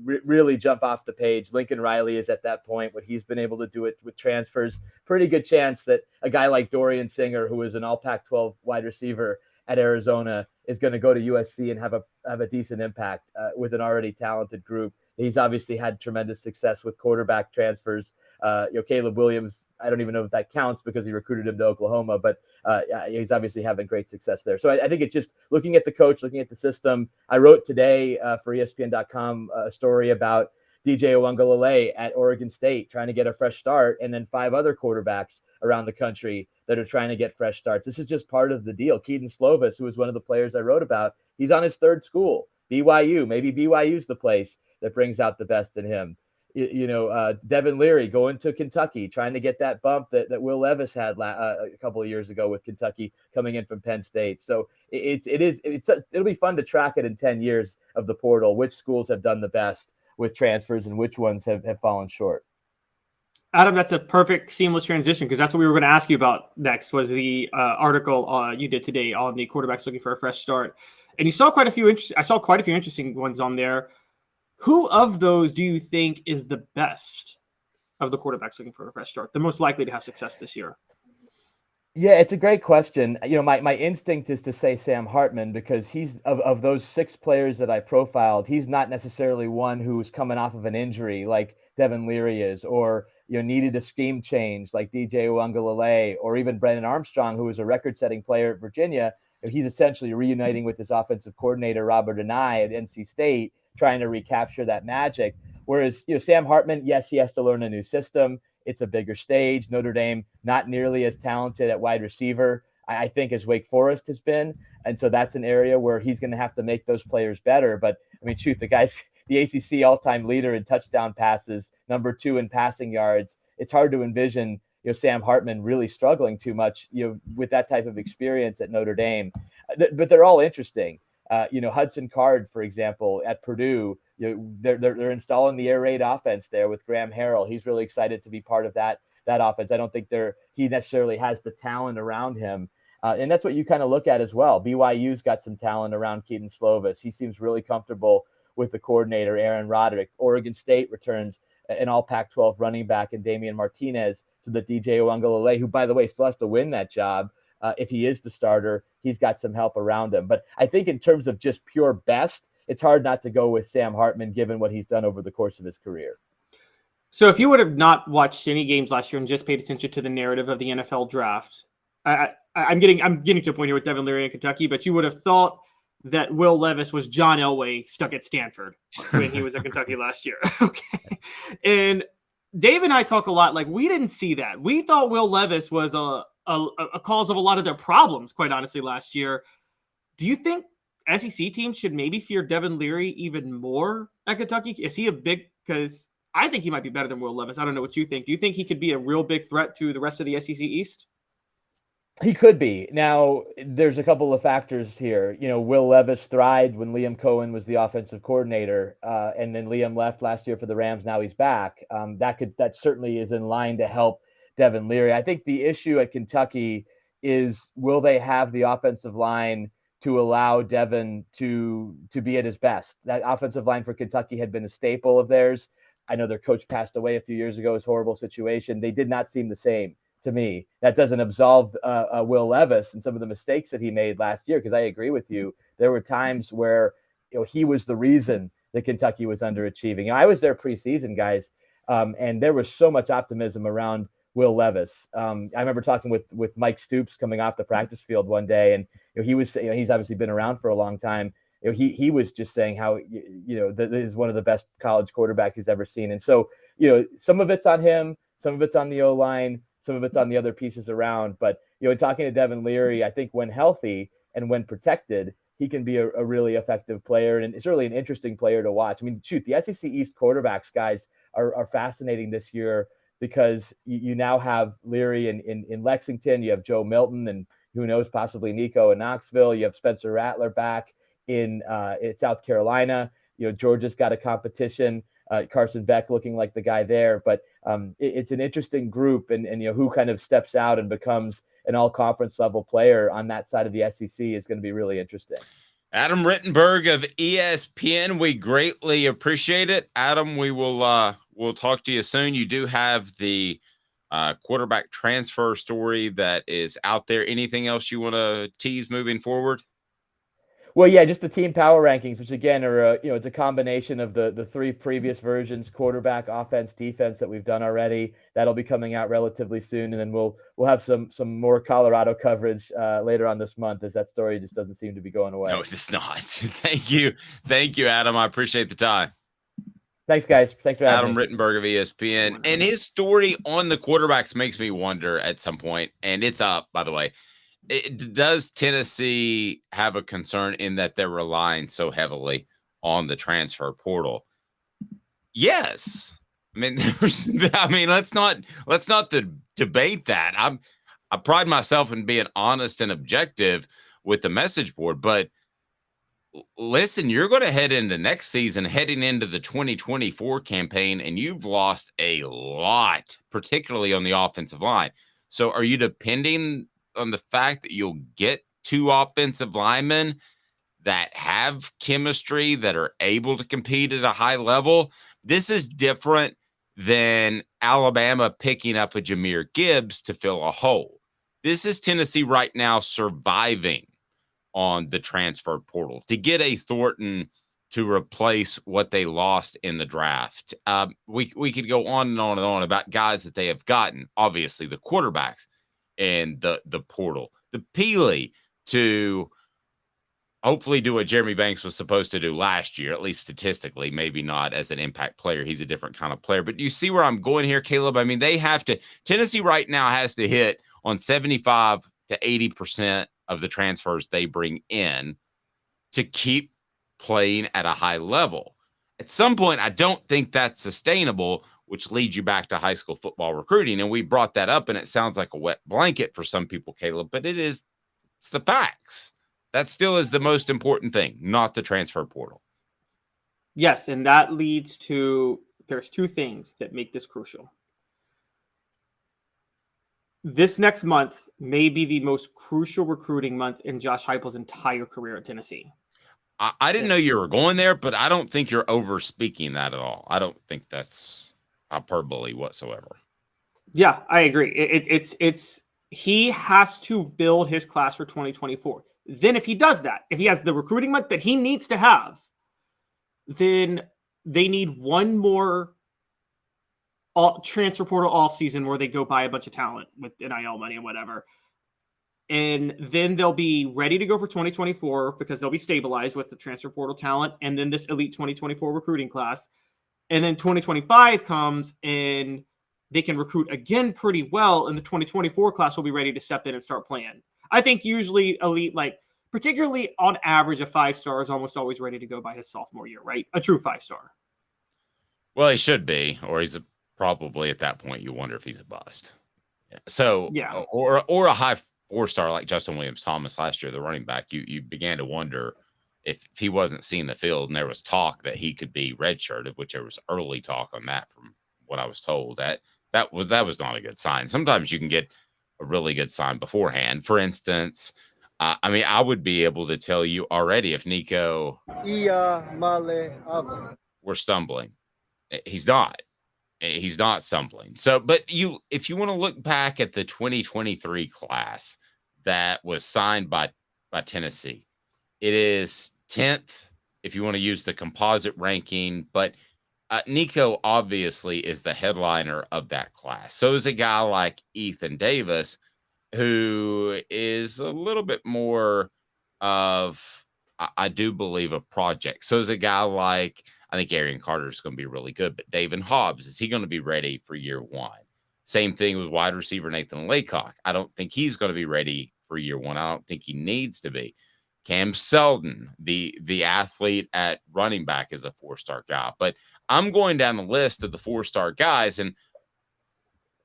Speaker 15: really jump off the page. Lincoln Riley is at that point. What he's been able to do it with transfers, pretty good chance that a guy like Dorian Singer, who is an all Pac-12 wide receiver at Arizona, is going to go to USC and have a decent impact with an already talented group. He's obviously had tremendous success with quarterback transfers. Caleb Williams, I don't even know if that counts because he recruited him to Oklahoma, but he's obviously having great success there. So I think it's just looking at the coach, looking at the system. I wrote today for ESPN.com a story about DJ Uiagalelei at Oregon State trying to get a fresh start, and then 5 other quarterbacks around the country that are trying to get fresh starts. This is just part of the deal. Keaton Slovis, who was one of the players I wrote about, he's on his 3rd school, BYU. Maybe BYU's the place that brings out the best in him. Devin Leary going to Kentucky, trying to get that bump that Will Levis had a couple of years ago with Kentucky coming in from Penn State. So it'll be fun to track it in 10 years of the portal, which schools have done the best with transfers and which ones have fallen short.
Speaker 4: Adam, that's a perfect seamless transition, because that's what we were going to ask you about next, was the article you did today on the quarterbacks looking for a fresh start. And you saw quite a few interesting ones on there. Who of those do you think is the best of the quarterbacks looking for a fresh start, the most likely to have success this year?
Speaker 15: Yeah, it's a great question. My instinct is to say Sam Hartman, because he's of those 6 players that I profiled, he's not necessarily one who's coming off of an injury like Devin Leary is, or needed a scheme change like DJ Uiagalelei, or even Brennan Armstrong, who was a record-setting player at Virginia. He's essentially reuniting with his offensive coordinator Robert Anae at NC State, trying to recapture that magic. Whereas, Sam Hartman, yes, he has to learn a new system. It's a bigger stage. Notre Dame, not nearly as talented at wide receiver, I think, as Wake Forest has been. And so that's an area where he's going to have to make those players better. But, I mean, shoot, the guy's the ACC all-time leader in touchdown passes, number 2 in passing yards. It's hard to envision, Sam Hartman really struggling too much, with that type of experience at Notre Dame. But they're all interesting. Hudson Card, for example, at Purdue, they're installing the air raid offense there with Graham Harrell. He's really excited to be part of that offense. I don't think he necessarily has the talent around him. And that's what you kind of look at as well. BYU's got some talent around Keaton Slovis. He seems really comfortable with the coordinator, Aaron Roderick. Oregon State returns an all Pac-12 running back in Damian Martinez, so that DJ Uiagalelei, who, by the way, still has to win that job, if he is the starter, he's got some help around him. But I think in terms of just pure best, it's hard not to go with Sam Hartman, given what he's done over the course of his career.
Speaker 4: So if you would have not watched any games last year and just paid attention to the narrative of the NFL draft, I'm getting to a point here with Devin Leary in Kentucky, but you would have thought that Will Levis was John Elway stuck at Stanford when he was at Kentucky last year. Okay. And Dave and I talk a lot, like, we didn't see that. We thought Will Levis was a cause of a lot of their problems, quite honestly, last year. Do you think SEC teams should maybe fear Devin Leary even more at Kentucky? Is he because I think he might be better than Will Levis. I don't know what you think. Do you think he could be a real big threat to the rest of the SEC East?
Speaker 15: He could be. Now, there's a couple of factors here. Will Levis thrived when Liam Cohen was the offensive coordinator, and then Liam left last year for the Rams. Now he's back. That certainly is in line to help Devin Leary. I think the issue at Kentucky is, will they have the offensive line to allow Devin to be at his best? That offensive line for Kentucky had been a staple of theirs. I know their coach passed away a few years ago. It was a horrible situation. They did not seem the same to me. That doesn't absolve Will Levis and some of the mistakes that he made last year, because I agree with you. There were times where he was the reason that Kentucky was underachieving. I was there preseason, guys, and there was so much optimism around Will Levis. I remember talking with Mike Stoops coming off the practice field one day, and he was, he's obviously been around for a long time. He was just saying how that is one of the best college quarterbacks he's ever seen. And so some of it's on him, some of it's on the O-line, some of it's on the other pieces around. But in talking to Devin Leary, I think when healthy and when protected, he can be a really effective player, and it's really an interesting player to watch. I mean, shoot, the SEC East quarterbacks, guys, are fascinating this year, because you now have Leary in Lexington, you have Joe Milton, and who knows, possibly Nico in Knoxville. You have Spencer Rattler back in South Carolina. Georgia's got a competition. Carson Beck looking like the guy there, but it's an interesting group, and who kind of steps out and becomes an all-conference level player on that side of the SEC is going to be really interesting.
Speaker 3: Adam Rittenberg of ESPN, we greatly appreciate it. Adam, we'll talk to you soon. You do have the quarterback transfer story that is out there. Anything else you want to tease moving forward?
Speaker 15: Well, yeah, just the team power rankings, which again are it's a combination of the three previous versions: quarterback, offense, defense, that we've done already. That'll be coming out relatively soon, and then we'll have some more Colorado coverage later on this month, as that story just doesn't seem to be going away.
Speaker 3: No, it's not. Thank you, Adam. I appreciate the time.
Speaker 15: Thanks, guys. Thanks for having
Speaker 3: me. Adam Rittenberg of ESPN, and his story on the quarterbacks makes me wonder at some point, and it's up, by the way. Does Tennessee have a concern in that they're relying so heavily on the transfer portal? Yes. I mean, let's not debate that. I pride myself in being honest and objective with the message board, but listen, you're going to head into next season, heading into the 2024 campaign, and you've lost a lot, particularly on the offensive line. So are you depending on the fact that you'll get two offensive linemen that have chemistry, that are able to compete at a high level? This is different than Alabama picking up a Jahmyr Gibbs to fill a hole. This is Tennessee right now surviving on the transfer portal to get a Thornton to replace what they lost in the draft. We could go on and on and on about guys that they have gotten, obviously the quarterbacks, and the portal, the Peely to hopefully do what Jeremy Banks was supposed to do last year, at least statistically, maybe not as an impact player. He's a different kind of player. But do you see where I'm going here, Caleb? I mean, Tennessee right now has to hit on 75 to 80% of the transfers they bring in to keep playing at a high level. At some point, I don't think that's sustainable, which leads you back to high school football recruiting. And we brought that up, and it sounds like a wet blanket for some people, Caleb, but it's the facts. That still is the most important thing, not the transfer portal.
Speaker 4: Yes, and that leads to, there's two things that make this crucial. This next month may be the most crucial recruiting month in Josh Heupel's entire career at Tennessee.
Speaker 3: I didn't know you were going there, but I don't think you're over speaking that at all. I don't think that's hyperbole whatsoever.
Speaker 4: Yeah, I agree. It's he has to build his class for 2024. Then if he does that, if he has the recruiting month that he needs to have, then they need one more transfer portal all season where they go buy a bunch of talent with NIL money and whatever. And then they'll be ready to go for 2024 because they'll be stabilized with the transfer portal talent and then this elite 2024 recruiting class. And then 2025 comes and they can recruit again pretty well. And the 2024 class will be ready to step in and start playing. I think usually elite, like particularly on average, a 5-star is almost always ready to go by his sophomore year, right? A true 5-star.
Speaker 3: Well, he should be, or he's probably at that point, you wonder if he's a bust. So,
Speaker 4: yeah,
Speaker 3: or a high 4-star like Justin Williams-Thomas last year, the running back, you began to wonder if he wasn't seeing the field, and there was talk that he could be redshirted, which there was early talk on that from what I was told. That was not a good sign. Sometimes you can get a really good sign beforehand. For instance, I mean, I would be able to tell you already if Nico were stumbling. He's not. He's not stumbling. So, but if you want to look back at the 2023 class that was signed by Tennessee, it is 10th if you want to use the composite ranking, but Nico obviously is the headliner of that class. So is a guy like Ethan Davis, who is a little bit more of, I do believe, a project. So is a guy like, I think Arian Carter is going to be really good, but David Hobbs, is he going to be ready for year one? Same thing with wide receiver Nathan Laycock. I don't think he's going to be ready for year one. I don't think he needs to be. Cam Selden, the athlete at running back, is a 4-star guy. But I'm going down the list of the 4-star guys, and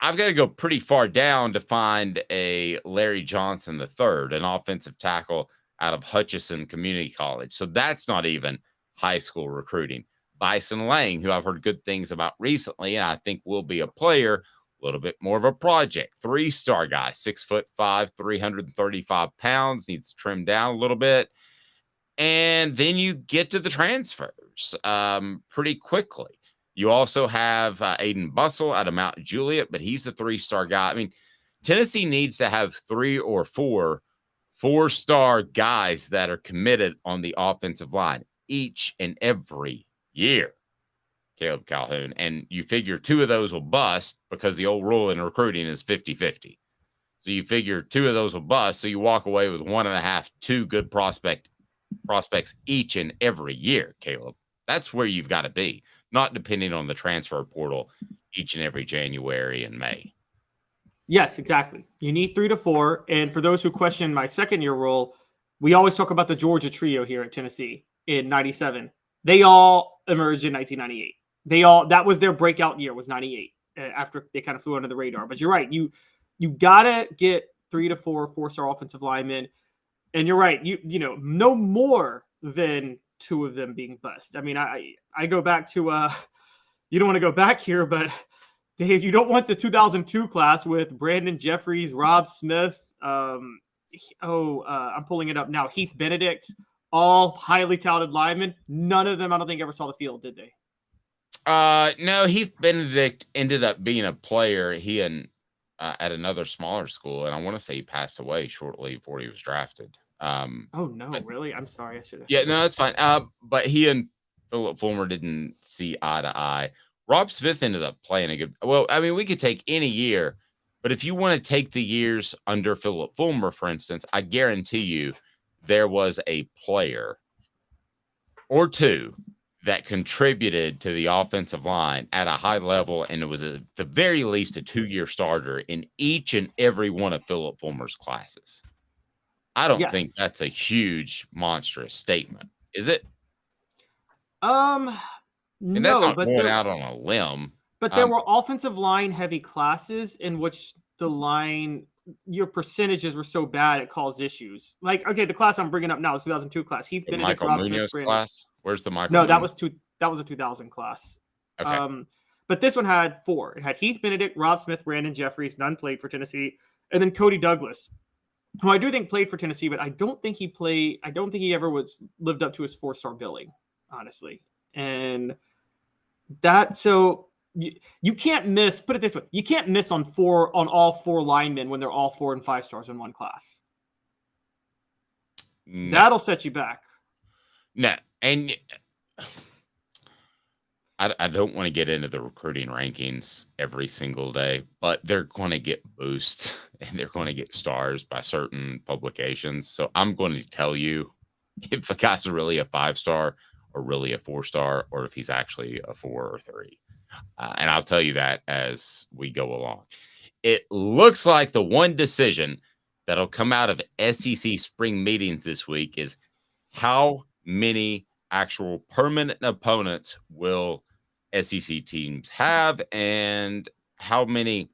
Speaker 3: I've got to go pretty far down to find a Larry Johnson III, an offensive tackle out of Hutchinson Community College. So that's not even high school recruiting. Bison Lang, who I've heard good things about recently, and I think will be a player, a little bit more of a project. 3-star guy, 6'5", 335 pounds, needs to trim down a little bit. And then you get to the transfers pretty quickly. You also have Aiden Bussell out of Mount Juliet, but he's a 3-star guy. I mean, Tennessee needs to have 3 or 4 4-star guys that are committed on the offensive line each and every year. Caleb Calhoun. And you figure 2 of those will bust because the old rule in recruiting is 50-50. So you figure 2 of those will bust. So you walk away with 1.5, 2 good prospects each and every year, Caleb. That's where you've got to be, not depending on the transfer portal each and every January and May.
Speaker 4: Yes, exactly. You need 3 to 4. And for those who question my second-year rule, we always talk about the Georgia trio here at Tennessee in 97. They all emerged in 1998. That was their breakout year, was 98, after they kind of flew under the radar. But you're right. You got to get 3 to 4 4-star offensive linemen. And you're right. You know, no more than 2 of them being bust. I mean, I go back to you don't want to go back here, but Dave, you don't want the 2002 class with Brandon Jeffries, Rob Smith. I'm pulling it up now. Heath Benedict, all highly touted linemen. None of them, I don't think, ever saw the field, did they?
Speaker 3: No, Heath Benedict ended up being a player. He at another smaller school, and I want to say he passed away shortly before he was drafted.
Speaker 4: Really? I'm sorry. I should have.
Speaker 3: Yeah, no, that's fine. But he and Philip Fulmer didn't see eye to eye. Rob Smith ended up playing a good. Well, I mean, we could take any year, but if you want to take the years under Philip Fulmer, for instance, I guarantee you there was a player or 2 that contributed to the offensive line at a high level, and it was at the very least a 2-year starter in each and every one of Philip Fulmer's classes. I don't think that's a huge, monstrous statement, is it?
Speaker 4: And
Speaker 3: that's not going out on a limb.
Speaker 4: But there were offensive line heavy classes in which your percentages were so bad it caused issues. Like, okay, the class I'm bringing up now, the 2002 class. Heath Benedict,
Speaker 3: Michael Munoz class. Where's the Michael?
Speaker 4: No, that was a 2000 class.
Speaker 3: Okay.
Speaker 4: But this one had 4. It had Heath Benedict, Rob Smith, Brandon Jeffries. None played for Tennessee, and then Cody Douglas, who I do think played for Tennessee, but I don't think he ever lived up to his 4-star billing, honestly. And you can't miss. Put it this way: you can't miss on all 4 linemen when they're all 4 and 5 stars in one class. No. That'll set you back.
Speaker 3: No, and I don't want to get into the recruiting rankings every single day, but they're going to get boosts and they're going to get stars by certain publications. So I'm going to tell you if a guy's really a 5-star or really a 4-star, or if he's actually a 4 or 3. And I'll tell you that as we go along. It looks like the one decision that'll come out of SEC spring meetings this week is how many actual permanent opponents will SEC teams have, and how many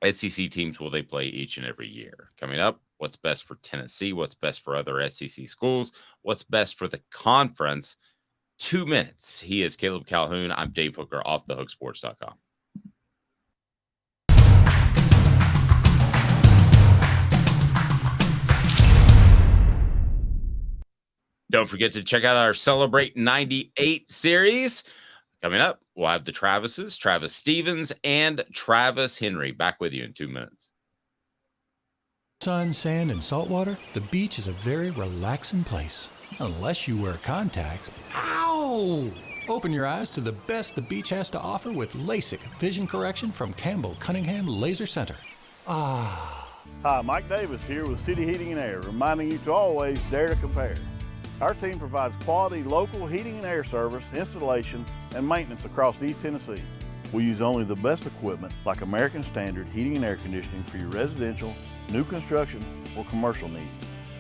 Speaker 3: SEC teams will they play each and every year. Coming up, what's best for Tennessee, what's best for other SEC schools, what's best for the conference. 2 minutes. He is Caleb Calhoun. I'm Dave Hooker, offthehooksports.com. Don't forget to check out our Celebrate 98 series. Coming up, we'll have the Travises, Travis Stevens, and Travis Henry. Back with you in 2 minutes.
Speaker 10: Sun, sand, and salt water, the beach is a very relaxing place. Unless you wear contacts. Ow! Open your eyes to the best the beach has to offer with LASIK vision correction from Campbell Cunningham Laser Center. Ah.
Speaker 16: Hi, Mike Davis here with City Heating and Air, reminding you to always dare to compare. Our team provides quality local heating and air service, installation, and maintenance across East Tennessee. We use only the best equipment like American Standard heating and air conditioning for your residential, new construction, or commercial needs.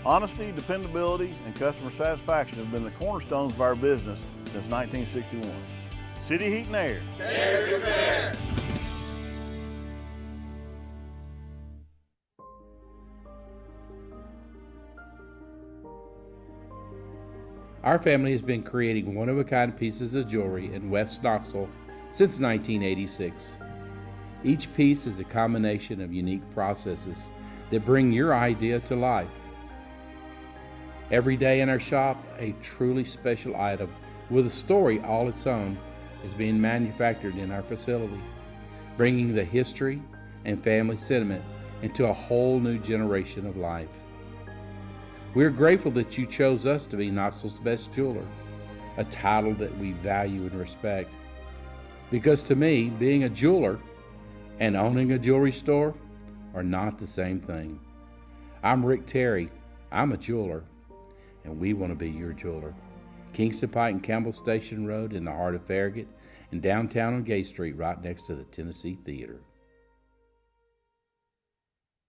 Speaker 16: Honesty, dependability, and customer satisfaction have been the cornerstones of our business since 1961. City Heat and Air.
Speaker 17: Dare to compare.
Speaker 12: Our family has been creating one-of-a-kind pieces of jewelry in West Knoxville since 1986. Each piece is a combination of unique processes that bring your idea to life. Every day in our shop, a truly special item with a story all its own is being manufactured in our facility, bringing the history and family sentiment into a whole new generation of life. We're grateful that you chose us to be Knoxville's best jeweler, a title that we value and respect. Because to me, being a jeweler and owning a jewelry store are not the same thing. I'm Rick Terry, I'm a jeweler, and we want to be your jeweler. Kingston Pike and Campbell Station Road in the heart of Farragut, and downtown on Gay Street right next to the Tennessee Theater.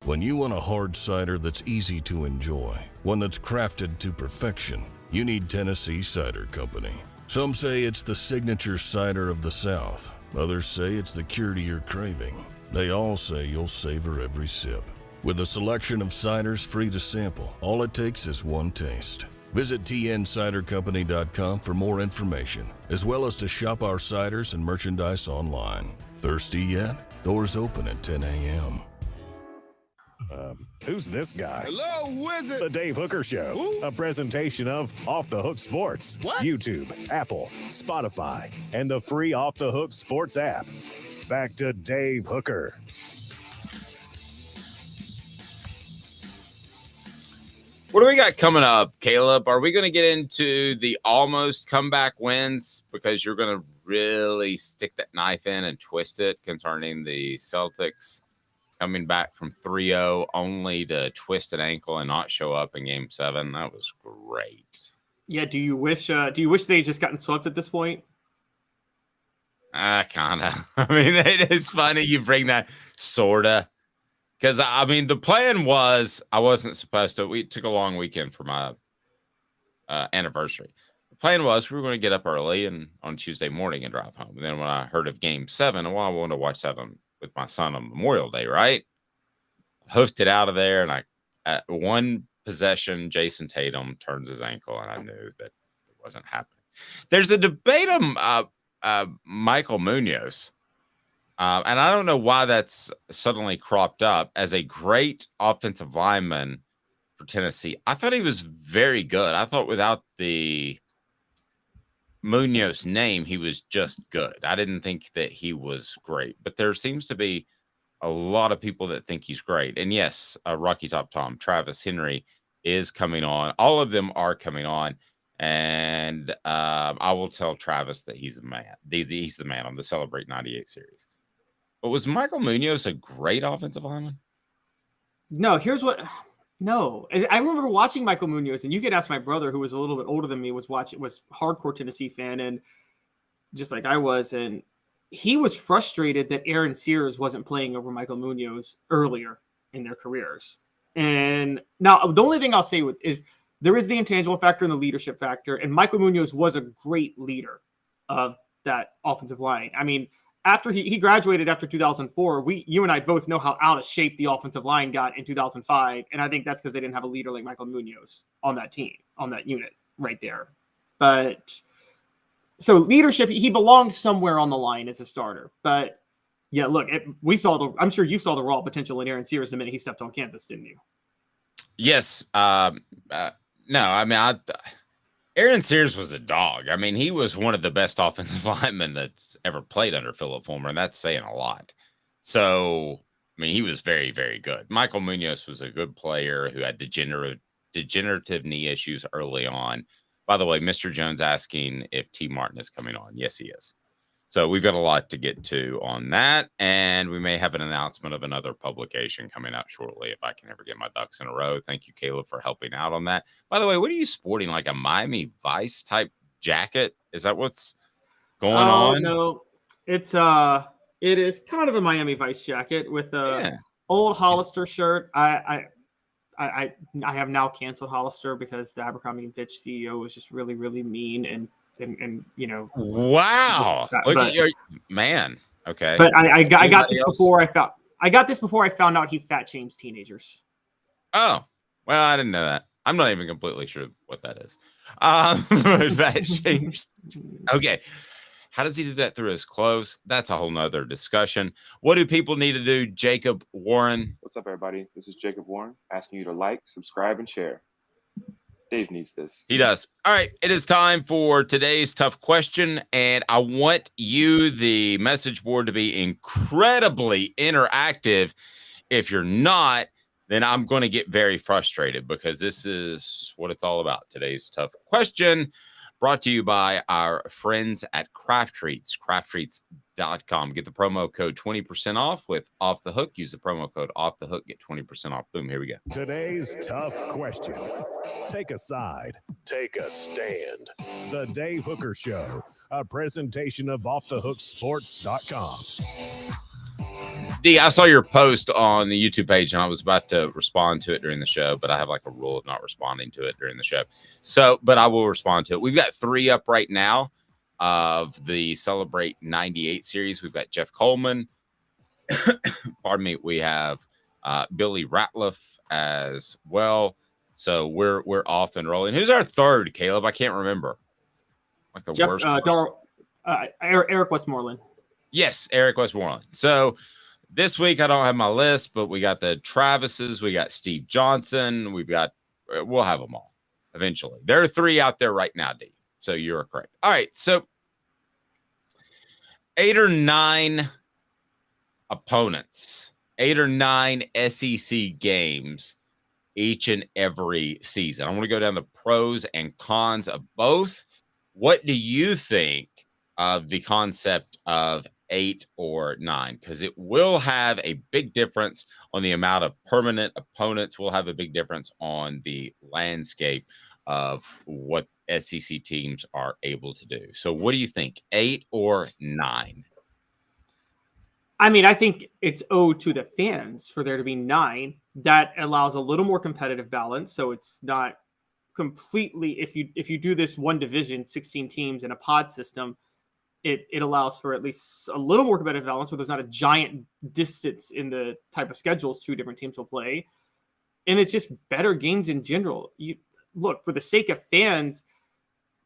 Speaker 18: When you want a hard cider that's easy to enjoy, one that's crafted to perfection, you need Tennessee Cider Company. Some say it's the signature cider of the South. Others say it's the cure to your craving. They all say you'll savor every sip. With a selection of ciders free to sample, all it takes is one taste. Visit tncidercompany.com for more information, as well as to shop our ciders and merchandise online. Thirsty yet? Doors open at 10 a.m.
Speaker 1: Who's this guy?
Speaker 17: Hello, who is it?
Speaker 1: The Dave Hooker Show,
Speaker 17: Who?
Speaker 1: a presentation of Off the Hook Sports.
Speaker 17: What?
Speaker 1: YouTube, Apple, Spotify, and the free Off the Hook Sports app. Back to Dave Hooker.
Speaker 3: What do we got coming up, Caleb? Are we going to get into the almost comeback wins because you're going to really stick that knife in and twist it concerning the Celtics coming back from 3-0 only to twist an ankle and not show up in Game 7? That was great.
Speaker 4: Yeah, do you wish they had just gotten swept at this point?
Speaker 3: Kind of. I mean, it is funny you bring that sorta. Because, I mean, the plan was I wasn't supposed to. We took a long weekend for my anniversary. The plan was we were going to get up early and on Tuesday morning and drive home. And then when I heard of Game 7, well, I wanted to watch 7 with my son on Memorial Day, right? Hoofed it out of there, and at one possession, Jason Tatum turns his ankle, and I knew that it wasn't happening. There's a debate on Michael Munoz. And I don't know why that's suddenly cropped up as a great offensive lineman for Tennessee. I thought he was very good. I thought without the Munoz name, he was just good. I didn't think that he was great, but there seems to be a lot of people that think he's great. And yes, Rocky Top Tom, Travis Henry is coming on. All of them are coming on. And I will tell Travis that he's the man. He's the man on the Celebrate 98 series. But was Michael Munoz a great offensive lineman?
Speaker 4: No, No, I remember watching Michael Munoz, and you could ask my brother, who was a little bit older than me, was hardcore Tennessee fan, and just like I was, and he was frustrated that Aaron Sears wasn't playing over Michael Munoz earlier in their careers. And now the only thing I'll say is there is the intangible factor and the leadership factor, and Michael Munoz was a great leader of that offensive line. I mean, after he graduated after 2004, you and I both know how out of shape the offensive line got in 2005. And I think that's because they didn't have a leader like Michael Munoz on that team, on that unit right there. But so leadership, he belongs somewhere on the line as a starter. But yeah, look, I'm sure you saw the raw potential in Aaron Sears the minute he stepped on campus, didn't you?
Speaker 3: Yes. No, I mean, Aaron Sears was a dog. I mean, he was one of the best offensive linemen that's ever played under Philip Fulmer, and that's saying a lot. So, I mean, he was very, very good. Michael Munoz was a good player who had degenerative knee issues early on. By the way, Mr. Jones asking if T. Martin is coming on. Yes, he is. So we've got a lot to get to on that, and we may have an announcement of another publication coming out shortly if I can ever get my ducks in a row. Thank you, Caleb, for helping out on that. By the way, what are you sporting? Like a Miami Vice type jacket? Is that what's going on?
Speaker 4: No, it is kind of a Miami Vice jacket with a old Hollister shirt. I have now canceled Hollister because the Abercrombie & Fitch CEO was just really, really mean and you know.
Speaker 3: Wow. Look at your man. Okay.
Speaker 4: But I got this before I found out he fat shames teenagers.
Speaker 3: Oh, well, I didn't know that. I'm not even completely sure what that is. Fat shames. Okay. How does he do that through his clothes? That's a whole nother discussion. What do people need to do? Jacob Warren.
Speaker 19: What's up, everybody? This is Jacob Warren asking you to like, subscribe, and share. Dave needs this.
Speaker 3: He does. All right. It is time for today's tough question. And I want you, the message board, to be incredibly interactive. If you're not, then I'm going to get very frustrated because this is what it's all about. Today's tough question brought to you by our friends at Craft Treats, crafttreats.com. Get the promo code 20% off with Off the Hook. Use the promo code Off the Hook. Get 20% off. Boom. Here we go.
Speaker 1: Today's tough question. Take a side. Take a stand. The Dave Hooker Show, a presentation of offthehooksports.com.
Speaker 3: D, I saw your post on the YouTube page, and I was about to respond to it during the show, but I have like a rule of not responding to it during the show. So, but I will respond to it. We've got 3 up right now of the Celebrate 98 series. We've got Jeff Coleman. Pardon me. We have Billy Ratliff as well. So we're off and rolling. Who's our third, Caleb? I can't remember. Like the worst.
Speaker 4: Eric Westmoreland.
Speaker 3: Yes, Eric Westmoreland. So this week I don't have my list, but we got the Travises, we got Steve Johnson, we'll have them all eventually. There are 3 out there right now, D. So you're correct. All right, so 8 or 9 opponents, 8 or 9 SEC games each and every season. I want to go down the pros and cons of both. What do you think of the concept of 8 or 9? Because it will have a big difference on the amount of permanent opponents. Will have a big difference on the landscape of what SEC teams are able to do. So what do you think, 8 or 9?
Speaker 4: I mean, I think it's owed to the fans for there to be 9. That allows a little more competitive balance. So it's not completely, if you do this one division, 16 teams in a pod system, it allows for at least a little more competitive balance where there's not a giant distance in the type of schedules 2 different teams will play. And it's just better games in general. You look, for the sake of fans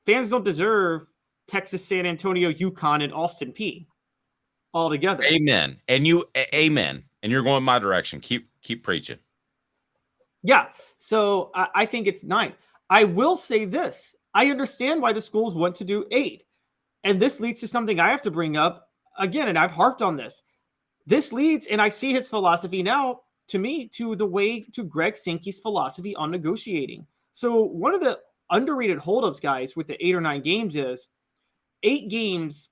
Speaker 4: don't deserve Texas, San Antonio, UConn, and Austin P all together.
Speaker 3: Amen. Amen. And you're going my direction. Keep preaching.
Speaker 4: Yeah. So I think it's 9. I will say this. I understand why the schools want to do 8. And this leads to something I have to bring up again, and I've harped on this. This leads, and I see his philosophy now, to me, to Greg Sankey's philosophy on negotiating. So one of the underrated holdups, guys, with the 8 or 9 games is 8 games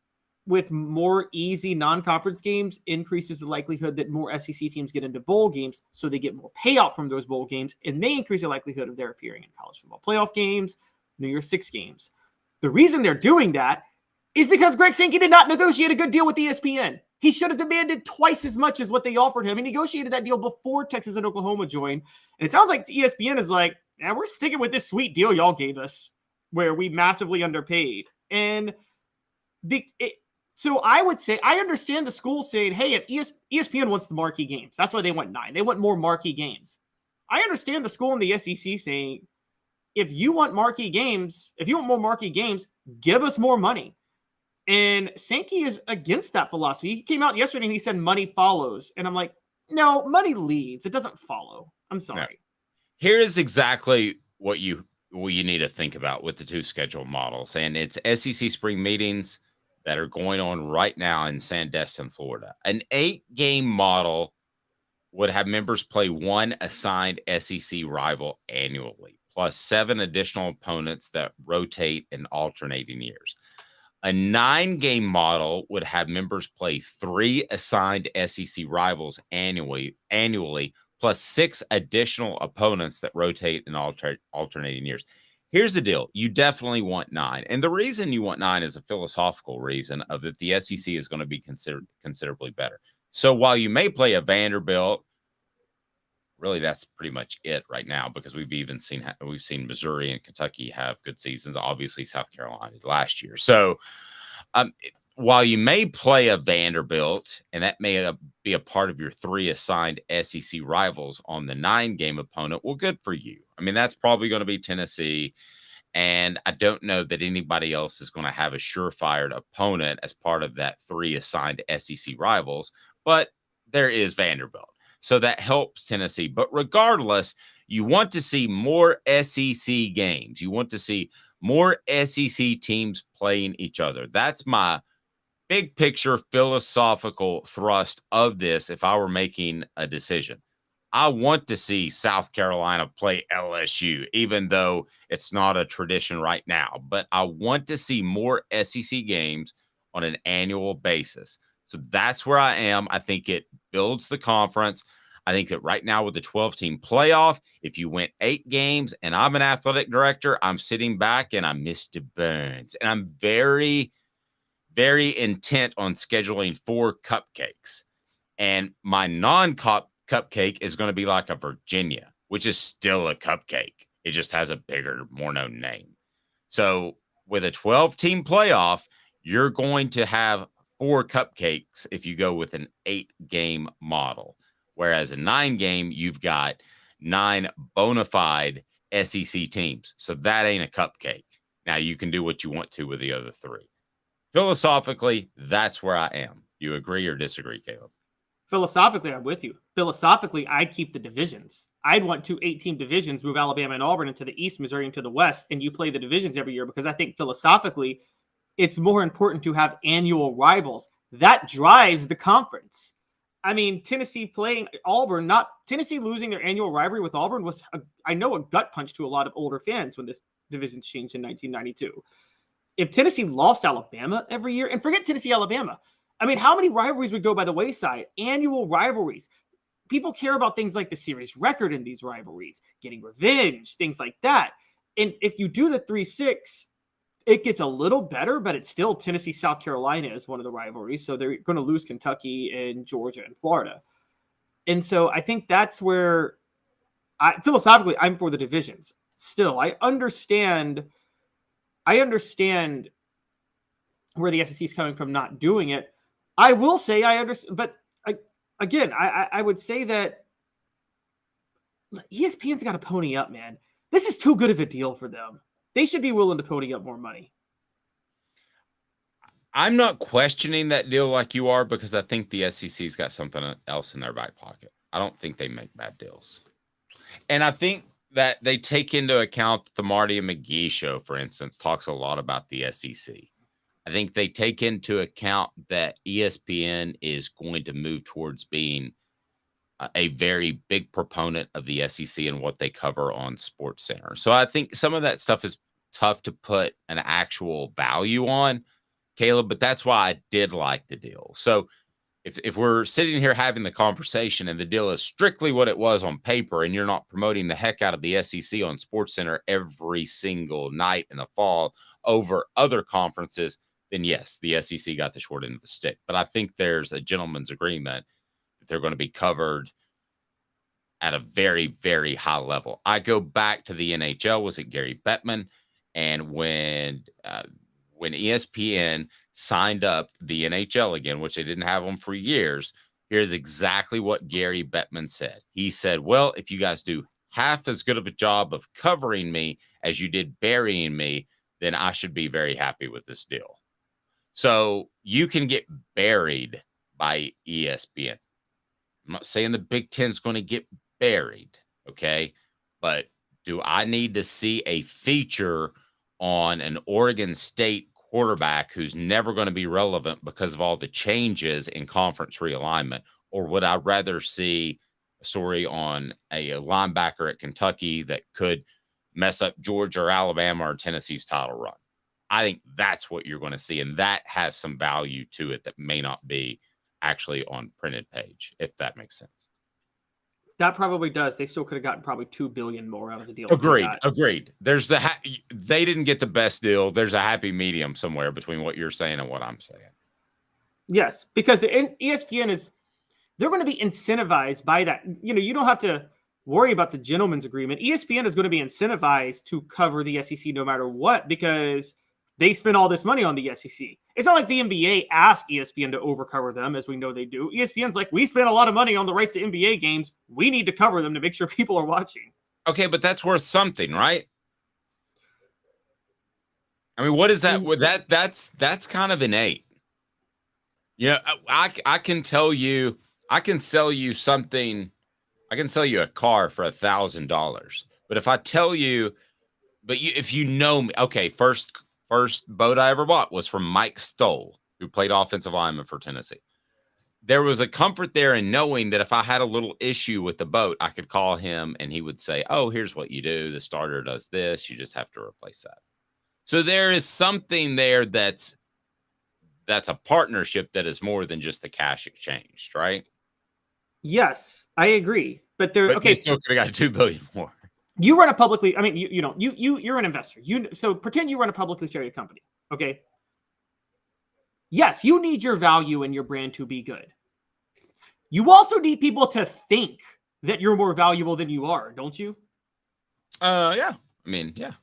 Speaker 4: with more easy non-conference games increases the likelihood that more SEC teams get into bowl games, so they get more payout from those bowl games, and they increase the likelihood of their appearing in college football playoff games, New Year's 6 games. The reason they're doing that is because Greg Sankey did not negotiate a good deal with ESPN. He should have demanded twice as much as what they offered him. He negotiated that deal before Texas and Oklahoma joined. And it sounds like ESPN is like, yeah, we're sticking with this sweet deal y'all gave us where we massively underpaid. And so I would say, I understand the school saying, hey, if ESPN wants the marquee games, that's why they want 9. They want more marquee games. I understand the school in the SEC saying, if you want marquee games, if you want more marquee games, give us more money. And Sankey is against that philosophy. He came out yesterday and he said money follows. And I'm like, no, money leads. It doesn't follow. I'm sorry.
Speaker 3: No. Here's exactly what you you need to think about with the two schedule models. And it's SEC spring meetings that are going on right now in Sandestin, Florida. An 8-game model would have members play one assigned SEC rival annually, plus 7 additional opponents that rotate in alternating years. A 9-game model would have members play 3 assigned SEC rivals annually, plus 6 additional opponents that rotate in alternating years. Here's the deal. You definitely want 9. And the reason you want 9 is a philosophical reason of that the SEC is going to be considerably better. So while you may play a Vanderbilt, really that's pretty much it right now, because we've seen Missouri and Kentucky have good seasons. Obviously South Carolina last year. So while you may play a Vanderbilt, and that may be a part of your 3 assigned SEC rivals on the 9-game opponent, well, good for you. I mean, that's probably going to be Tennessee, and I don't know that anybody else is going to have a surefire opponent as part of that 3 assigned SEC rivals, but there is Vanderbilt. So that helps Tennessee. But regardless, you want to see more SEC games. You want to see more SEC teams playing each other. That's my big picture philosophical thrust of this if I were making a decision. I want to see South Carolina play LSU, even though it's not a tradition right now. But I want to see more SEC games on an annual basis. So that's where I am. I think it builds the conference. I think that right now with the 12-team playoff, if you went 8 games and I'm an athletic director, I'm sitting back and I'm Mr. Burns. And I'm very, very intent on scheduling 4 cupcakes. And my non-cup cupcake is going to be like a Virginia, which is still a cupcake. It just has a bigger, more known name. So with a 12-team playoff, you're going to have 4 cupcakes if you go with an 8-game model. Whereas a 9-game, you've got 9 bona fide SEC teams. So that ain't a cupcake. Now you can do what you want to with the other 3. Philosophically, that's where I am. You agree or disagree, Caleb?
Speaker 4: Philosophically, I'm with you. Philosophically, I'd keep the divisions. I'd want 2 8-team divisions, move Alabama and Auburn into the East, Missouri into the West, and you play the divisions every year, because I think philosophically, it's more important to have annual rivals. That drives the conference. I mean, Tennessee playing Auburn, Tennessee losing their annual rivalry with Auburn was, a gut punch to a lot of older fans when this division changed in 1992. If Tennessee lost Alabama every year, and forget Tennessee, Alabama, I mean, how many rivalries would go by the wayside? Annual rivalries. People care about things like the series record in these rivalries, getting revenge, things like that. And if you do the 3-6, it gets a little better, but it's still Tennessee, South Carolina is one of the rivalries. So they're going to lose Kentucky and Georgia and Florida. And so I think that's where philosophically, I'm for the divisions. Still, I understand where the SEC is coming from not doing it. I will say I understand, but I would say that ESPN's got to pony up, man. This is too good of a deal for them. They should be willing to pony up more money.
Speaker 3: I'm not questioning that deal like you are, because I think the SEC's got something else in their back pocket. I don't think they make bad deals. And I think that they take into account the Marty and McGee show, for instance, talks a lot about the SEC. I think they take into account that ESPN is going to move towards being a very big proponent of the SEC and what they cover on SportsCenter. So I think some of that stuff is tough to put an actual value on, Caleb, but that's why I did like the deal. So if we're sitting here having the conversation and the deal is strictly what it was on paper, and you're not promoting the heck out of the SEC on SportsCenter every single night in the fall over other conferences, then yes, the SEC got the short end of the stick. But I think there's a gentleman's agreement that they're going to be covered at a very, very high level. I go back to the NHL. Was it Gary Bettman? And when ESPN signed up the NHL again, which they didn't have them for years, here's exactly what Gary Bettman said. He said, well, if you guys do half as good of a job of covering me as you did burying me, then I should be very happy with this deal. So you can get buried by ESPN. I'm not saying the Big Ten's going to get buried, okay? But Do I need to see a feature on an Oregon State quarterback who's never going to be relevant because of all the changes in conference realignment? Or would I rather see a story on a linebacker at Kentucky that could mess up Georgia or Alabama or Tennessee's title run? I think that's what you're going to see. And that has some value to it that may not be actually on printed page, if that makes sense.
Speaker 4: That probably does. They still could have gotten probably $2 billion more out of the deal.
Speaker 3: Agreed. There's they didn't get the best deal. There's a happy medium somewhere between what you're saying and what I'm saying.
Speaker 4: Yes, because the ESPN they're going to be incentivized by that. You don't have to worry about the gentleman's agreement. ESPN is going to be incentivized to cover the SEC no matter what, because they spend all this money on the SEC. It's not like the NBA asked ESPN to overcover them, as we know they do. ESPN's like, we spent a lot of money on the rights to NBA games. We need to cover them to make sure people are watching.
Speaker 3: Okay, but that's worth something, right? I mean, what is that? That's kind of innate. I can tell you, I can sell you something. I can sell you a car for $1,000. But if I tell you, if you know me, okay, first boat I ever bought was from Mike Stoll, who played offensive lineman for Tennessee. There was a comfort there in knowing that if I had a little issue with the boat, I could call him and he would say, oh, here's what you do. The starter does this. You just have to replace that. So there is something there that's a partnership that is more than just the cash exchanged, right?
Speaker 4: Yes, I agree. But
Speaker 3: they still could have got $2 billion more.
Speaker 4: You run a publicly, I mean, you're an investor. So pretend you run a publicly traded company. Okay. Yes, you need your value and your brand to be good. You also need people to think that you're more valuable than you are, don't you?
Speaker 3: Yeah. I mean, yeah.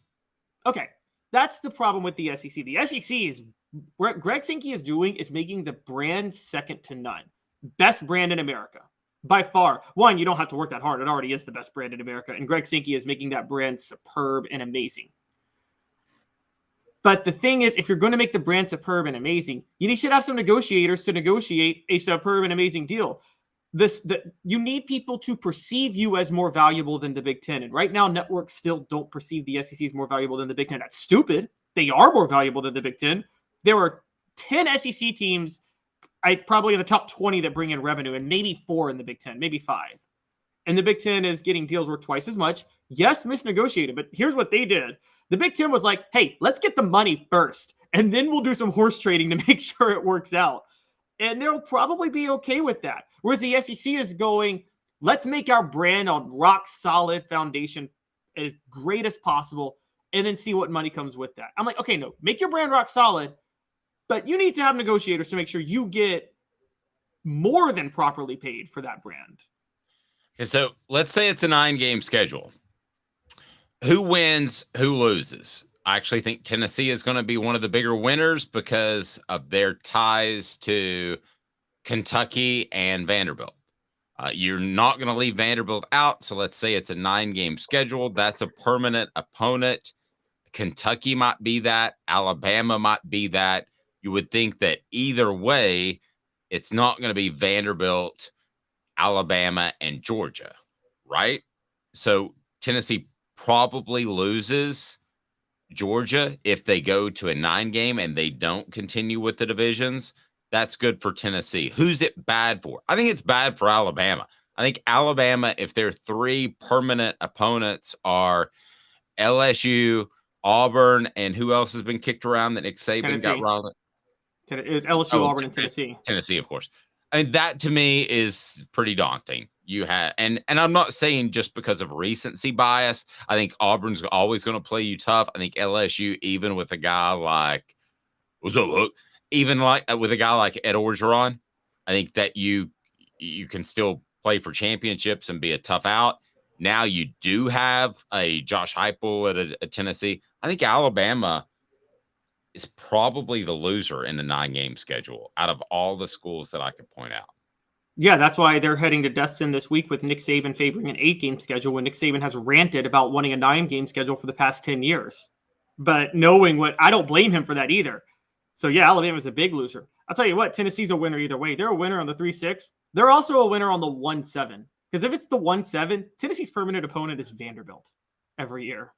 Speaker 4: Okay. That's the problem with the SEC. The SEC is what Greg Sankey is doing is making the brand second to none. Best brand in America. By far. One, you don't have to work that hard. It already is the best brand in America. And Greg Sankey is making that brand superb and amazing. But the thing is, if you're going to make the brand superb and amazing, you should have some negotiators to negotiate a superb and amazing deal. You need people to perceive you as more valuable than the Big Ten. And right now, networks still don't perceive the SEC as more valuable than the Big Ten. That's stupid. They are more valuable than the Big Ten. There are 10 SEC teams probably in the top 20 that bring in revenue, and maybe 4 in the Big Ten, maybe 5. And the Big Ten is getting deals worth twice as much. Yes, misnegotiated, but here's what they did. The Big Ten was like, hey, let's get the money first, and then we'll do some horse trading to make sure it works out. And they'll probably be okay with that. Whereas the SEC is going, let's make our brand on rock solid foundation as great as possible, and then see what money comes with that. I'm like, okay, no, make your brand rock solid, but you need to have negotiators to make sure you get more than properly paid for that brand.
Speaker 3: Okay, so let's say it's a 9-game schedule. Who wins, who loses? I actually think Tennessee is going to be one of the bigger winners because of their ties to Kentucky and Vanderbilt. You're not going to leave Vanderbilt out, so let's say it's a 9-game schedule. That's a permanent opponent. Kentucky might be that. Alabama might be that. You would think that either way, it's not going to be Vanderbilt, Alabama, and Georgia, right? So Tennessee probably loses Georgia if they go to a 9-game and they don't continue with the divisions. That's good for Tennessee. Who's it bad for? I think it's bad for Alabama. I think Alabama, if their 3 permanent opponents are LSU, Auburn, and who else has been kicked around that Nick Saban got riled up?
Speaker 4: It was LSU, Auburn, and Tennessee.
Speaker 3: Tennessee, of course. I mean, that to me is pretty daunting. You have, and I'm not saying just because of recency bias. I think Auburn's always going to play you tough. I think LSU, even with a guy like, what's up, Hook? Even like with a guy like Ed Orgeron, I think that you can still play for championships and be a tough out. Now you do have a Josh Heupel at a Tennessee. I think Alabama is probably the loser in the 9-game schedule out of all the schools that I could point out.
Speaker 4: Yeah, that's why they're heading to Destin this week with Nick Saban favoring an 8-game schedule when Nick Saban has ranted about wanting a 9-game schedule for the past 10 years. But knowing what, I don't blame him for that either. So yeah, Alabama's a big loser. I'll tell you what, Tennessee's a winner either way. They're a winner on the 3-6. They're also a winner on the 1-7. Because if it's the 1-7, Tennessee's permanent opponent is Vanderbilt. every year.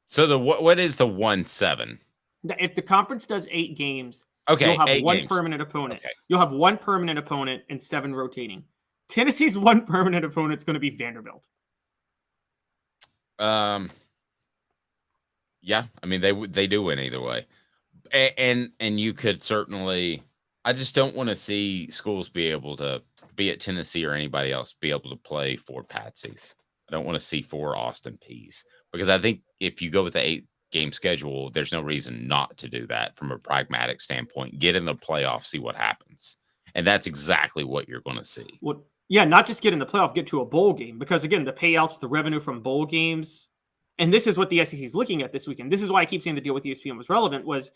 Speaker 3: So what is the 1-7?
Speaker 4: If the conference does 8 games,
Speaker 3: Okay,
Speaker 4: you'll have
Speaker 3: 8
Speaker 4: one
Speaker 3: games.
Speaker 4: permanent opponent.
Speaker 3: Okay.
Speaker 4: You'll have one permanent opponent and 7 rotating. Tennessee's one permanent opponent is going to be Vanderbilt.
Speaker 3: Yeah, I mean they do win either way, and you could certainly. I just don't want to see schools be able to be at Tennessee or anybody else be able to play 4 Patsies. I don't want to see 4 Austin Peays because I think if you go with the 8-game schedule, there's no reason not to do that from a pragmatic standpoint. Get in the playoffs, see what happens, and that's exactly what you're going to see.
Speaker 4: Well, yeah, not just get in the playoff, get to a bowl game because again, the payouts, the revenue from bowl games. And this is what the SEC is looking at this weekend. This is why I keep saying the deal with ESPN was relevant. Was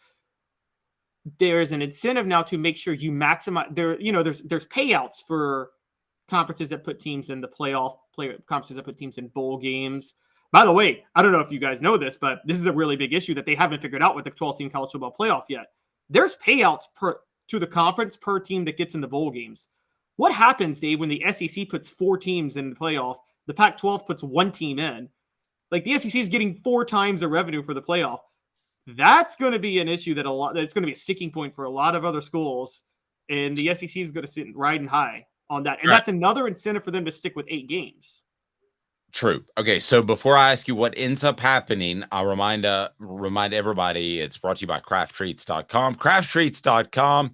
Speaker 4: there's an incentive now to make sure you maximize there. You know, there's payouts for conferences that put teams in the playoff, conferences that put teams in bowl games. By the way, I don't know if you guys know this, but this is a really big issue that they haven't figured out with the 12-team college football playoff yet. There's payouts to the conference per team that gets in the bowl games. What happens, Dave, when the SEC puts 4 teams in the playoff? The Pac-12 puts 1 team in. Like the SEC is getting 4 times the revenue for the playoff. That's going to be an issue that's going to be a sticking point for a lot of other schools. And the SEC is going to sit riding high on that. And that's another incentive for them to stick with 8 games.
Speaker 3: True. Okay. So before I ask you what ends up happening, I'll remind everybody it's brought to you by crafttreats.com. Crafttreats.com,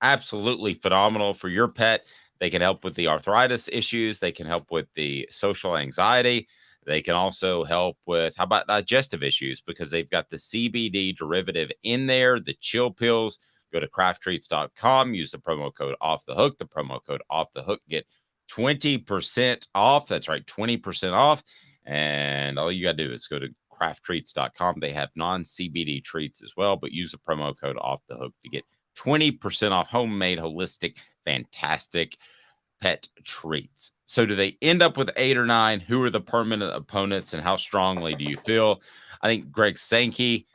Speaker 3: absolutely phenomenal for your pet. They can help with the arthritis issues. They can help with the social anxiety. They can also help with, how about digestive issues? Because they've got the CBD derivative in there, the chill pills. Go to crafttreats.com, use the promo code Off the Hook. The promo code Off the Hook, get 20% off. That's right, 20% off. And all you got to do is go to crafttreats.com. They have non-CBD treats as well, but use the promo code Off the Hook to get 20% off homemade, holistic, fantastic pet treats. So do they end up with 8 or 9? Who are the permanent opponents and how strongly do you feel? I think Greg Sankey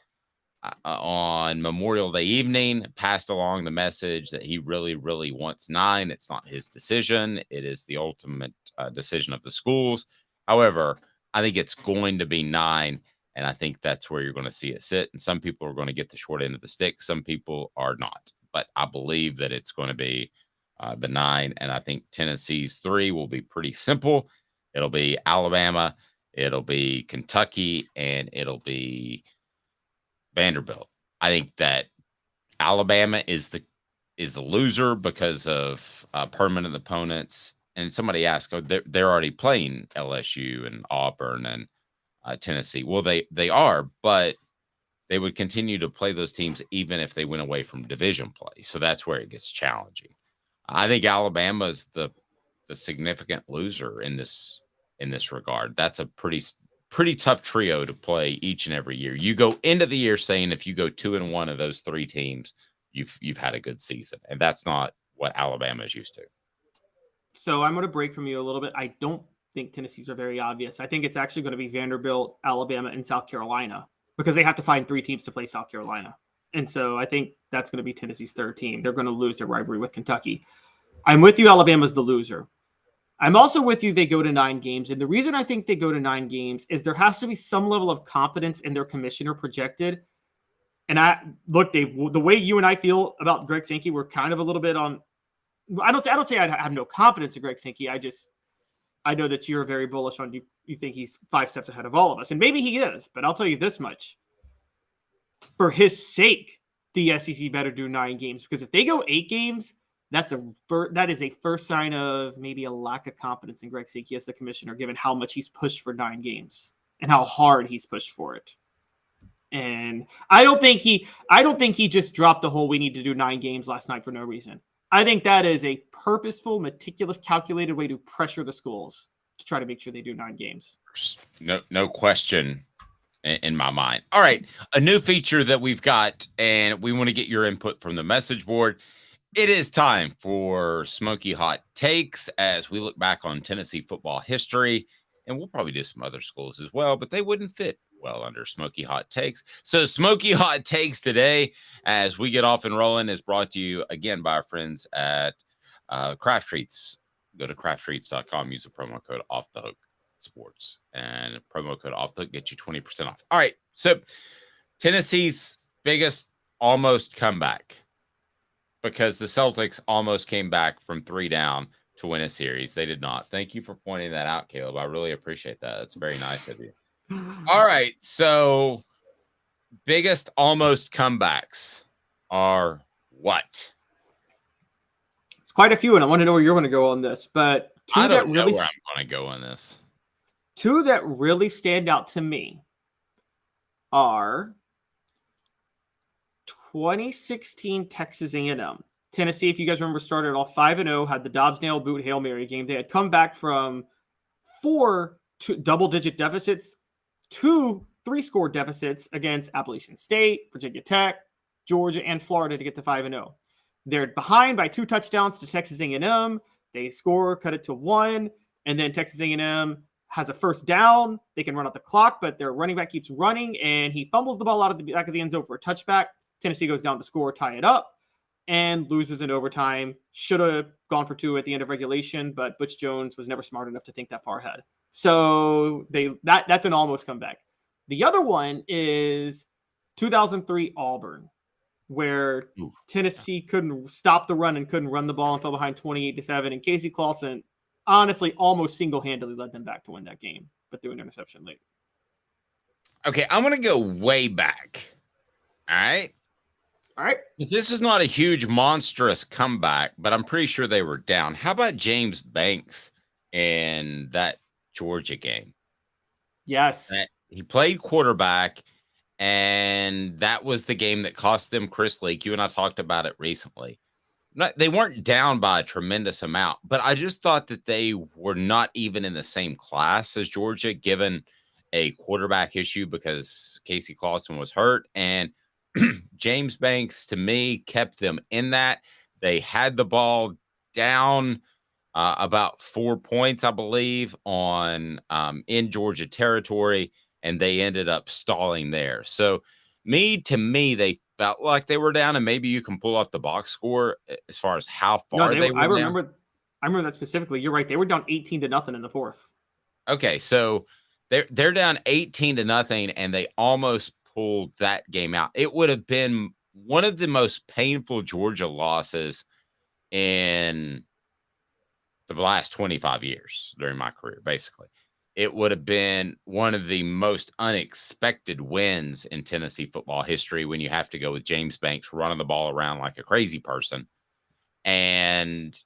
Speaker 3: on Memorial Day evening passed along the message that he really, really wants 9. It's not his decision. It is the ultimate decision of the schools. However, I think it's going to be 9, and I think that's where you're going to see it sit. And some people are going to get the short end of the stick. Some people are not. But I believe that it's going to be the 9, and I think Tennessee's 3 will be pretty simple. It'll be Alabama, it'll be Kentucky, and it'll be Vanderbilt. I think that Alabama is the loser because of permanent opponents. And somebody asked, they're already playing LSU and Auburn and Tennessee. Well, they are, but they would continue to play those teams even if they went away from division play. So that's where it gets challenging. I think Alabama is the significant loser in this regard. That's a pretty tough trio to play each and every year. You go into the year saying if you go 2-1 of those 3 teams, you've had a good season, and that's not what Alabama is used to.
Speaker 4: So I'm going to break from you a little bit. I don't think Tennessee's are very obvious. I think it's actually going to be Vanderbilt, Alabama, and South Carolina because they have to find 3 teams to play South Carolina. And so I think that's going to be Tennessee's 3rd team. They're going to lose their rivalry with Kentucky. I'm with you. Alabama's the loser. I'm also with you. They go to 9 games. And the reason I think they go to 9 games is there has to be some level of confidence in their commissioner projected. And look, Dave, the way you and I feel about Greg Sankey, we're kind of a little bit on. I don't say I have no confidence in Greg Sankey. I know that you're very bullish on you think he's 5 steps ahead of all of us. And maybe he is, but I'll tell you this much. For his sake, the SEC better do 9 games because if they go 8 games, that is a first sign of maybe a lack of confidence in Greg Sankey as the commissioner, given how much he's pushed for 9 games and how hard he's pushed for it. And I don't think he just dropped the whole we need to do 9 games last night for no reason. I think that is a purposeful, meticulous, calculated way to pressure the schools to try to make sure they do 9 games.
Speaker 3: No question in my mind. All right. A new feature that we've got, and we want to get your input from the message board. It is time for Smoky Hot Takes as we look back on Tennessee football history, and we'll probably do some other schools as well, but they wouldn't fit well under Smoky Hot Takes. So Smoky Hot Takes today, as we get off and rolling, is brought to you again by our friends at Craft Treats. Go to crafttreats.com, use the promo code Off the Hook. Sports, and promo code off the hook gets you 20% off. All right, so Tennessee's biggest almost comeback, because the Celtics almost came back from 3 down to win a series. They did not. Thank you for pointing that out, Caleb. I really appreciate that. It's very nice of you. All right, so biggest almost comebacks are what?
Speaker 4: It's quite a few, and I want to know where you're going to go on this. But
Speaker 3: I don't know where I'm going to go on this.
Speaker 4: 2 that really stand out to me are 2016 Texas A&M. Tennessee, if you guys remember, started off 5-0, had the Dobbs nail boot Hail Mary game. They had come back from 4 double-digit deficits, 2 3-score deficits against Appalachian State, Virginia Tech, Georgia, and Florida to get to 5-0. They're behind by 2 touchdowns to Texas A&M. They score, cut it to 1, and then Texas A&M has a first down. They can run out the clock, but their running back keeps running, and he fumbles the ball out of the back of the end zone for a touchback. Tennessee goes down to score, tie it up, and loses in overtime. Should have gone for 2 at the end of regulation, but Butch Jones was never smart enough to think that far ahead. So that's an almost comeback. The other one is 2003 Auburn, where Tennessee couldn't stop the run and couldn't run the ball and fell behind 28-7. And Casey Clausen honestly almost single-handedly led them back to win that game, but threw an interception late.
Speaker 3: Okay, I'm going to go way back. All right. This is not a huge, monstrous comeback, but I'm pretty sure they were down. How about James Banks in that Georgia game?
Speaker 4: Yes.
Speaker 3: He played quarterback, and that was the game that cost them Chris Leak. You and I talked about it recently. They weren't down by a tremendous amount, but I just thought that they were not even in the same class as Georgia, given a quarterback issue because Casey Clausen was hurt. And James Banks, to me, kept them in that. They had the ball down about 4 points, I believe, on in Georgia territory, and they ended up stalling there. So, to me, they felt like they were down, and maybe you can pull up the box score as far as how far they were down.
Speaker 4: I remember that specifically. You're right. They were down 18-0 in the fourth.
Speaker 3: Okay, so they're down 18-0, and they almost pulled that game out. It would have been one of the most painful Georgia losses in the last 25 years during my career, basically. It would have been one of the most unexpected wins in Tennessee football history when you have to go with James Banks running the ball around like a crazy person and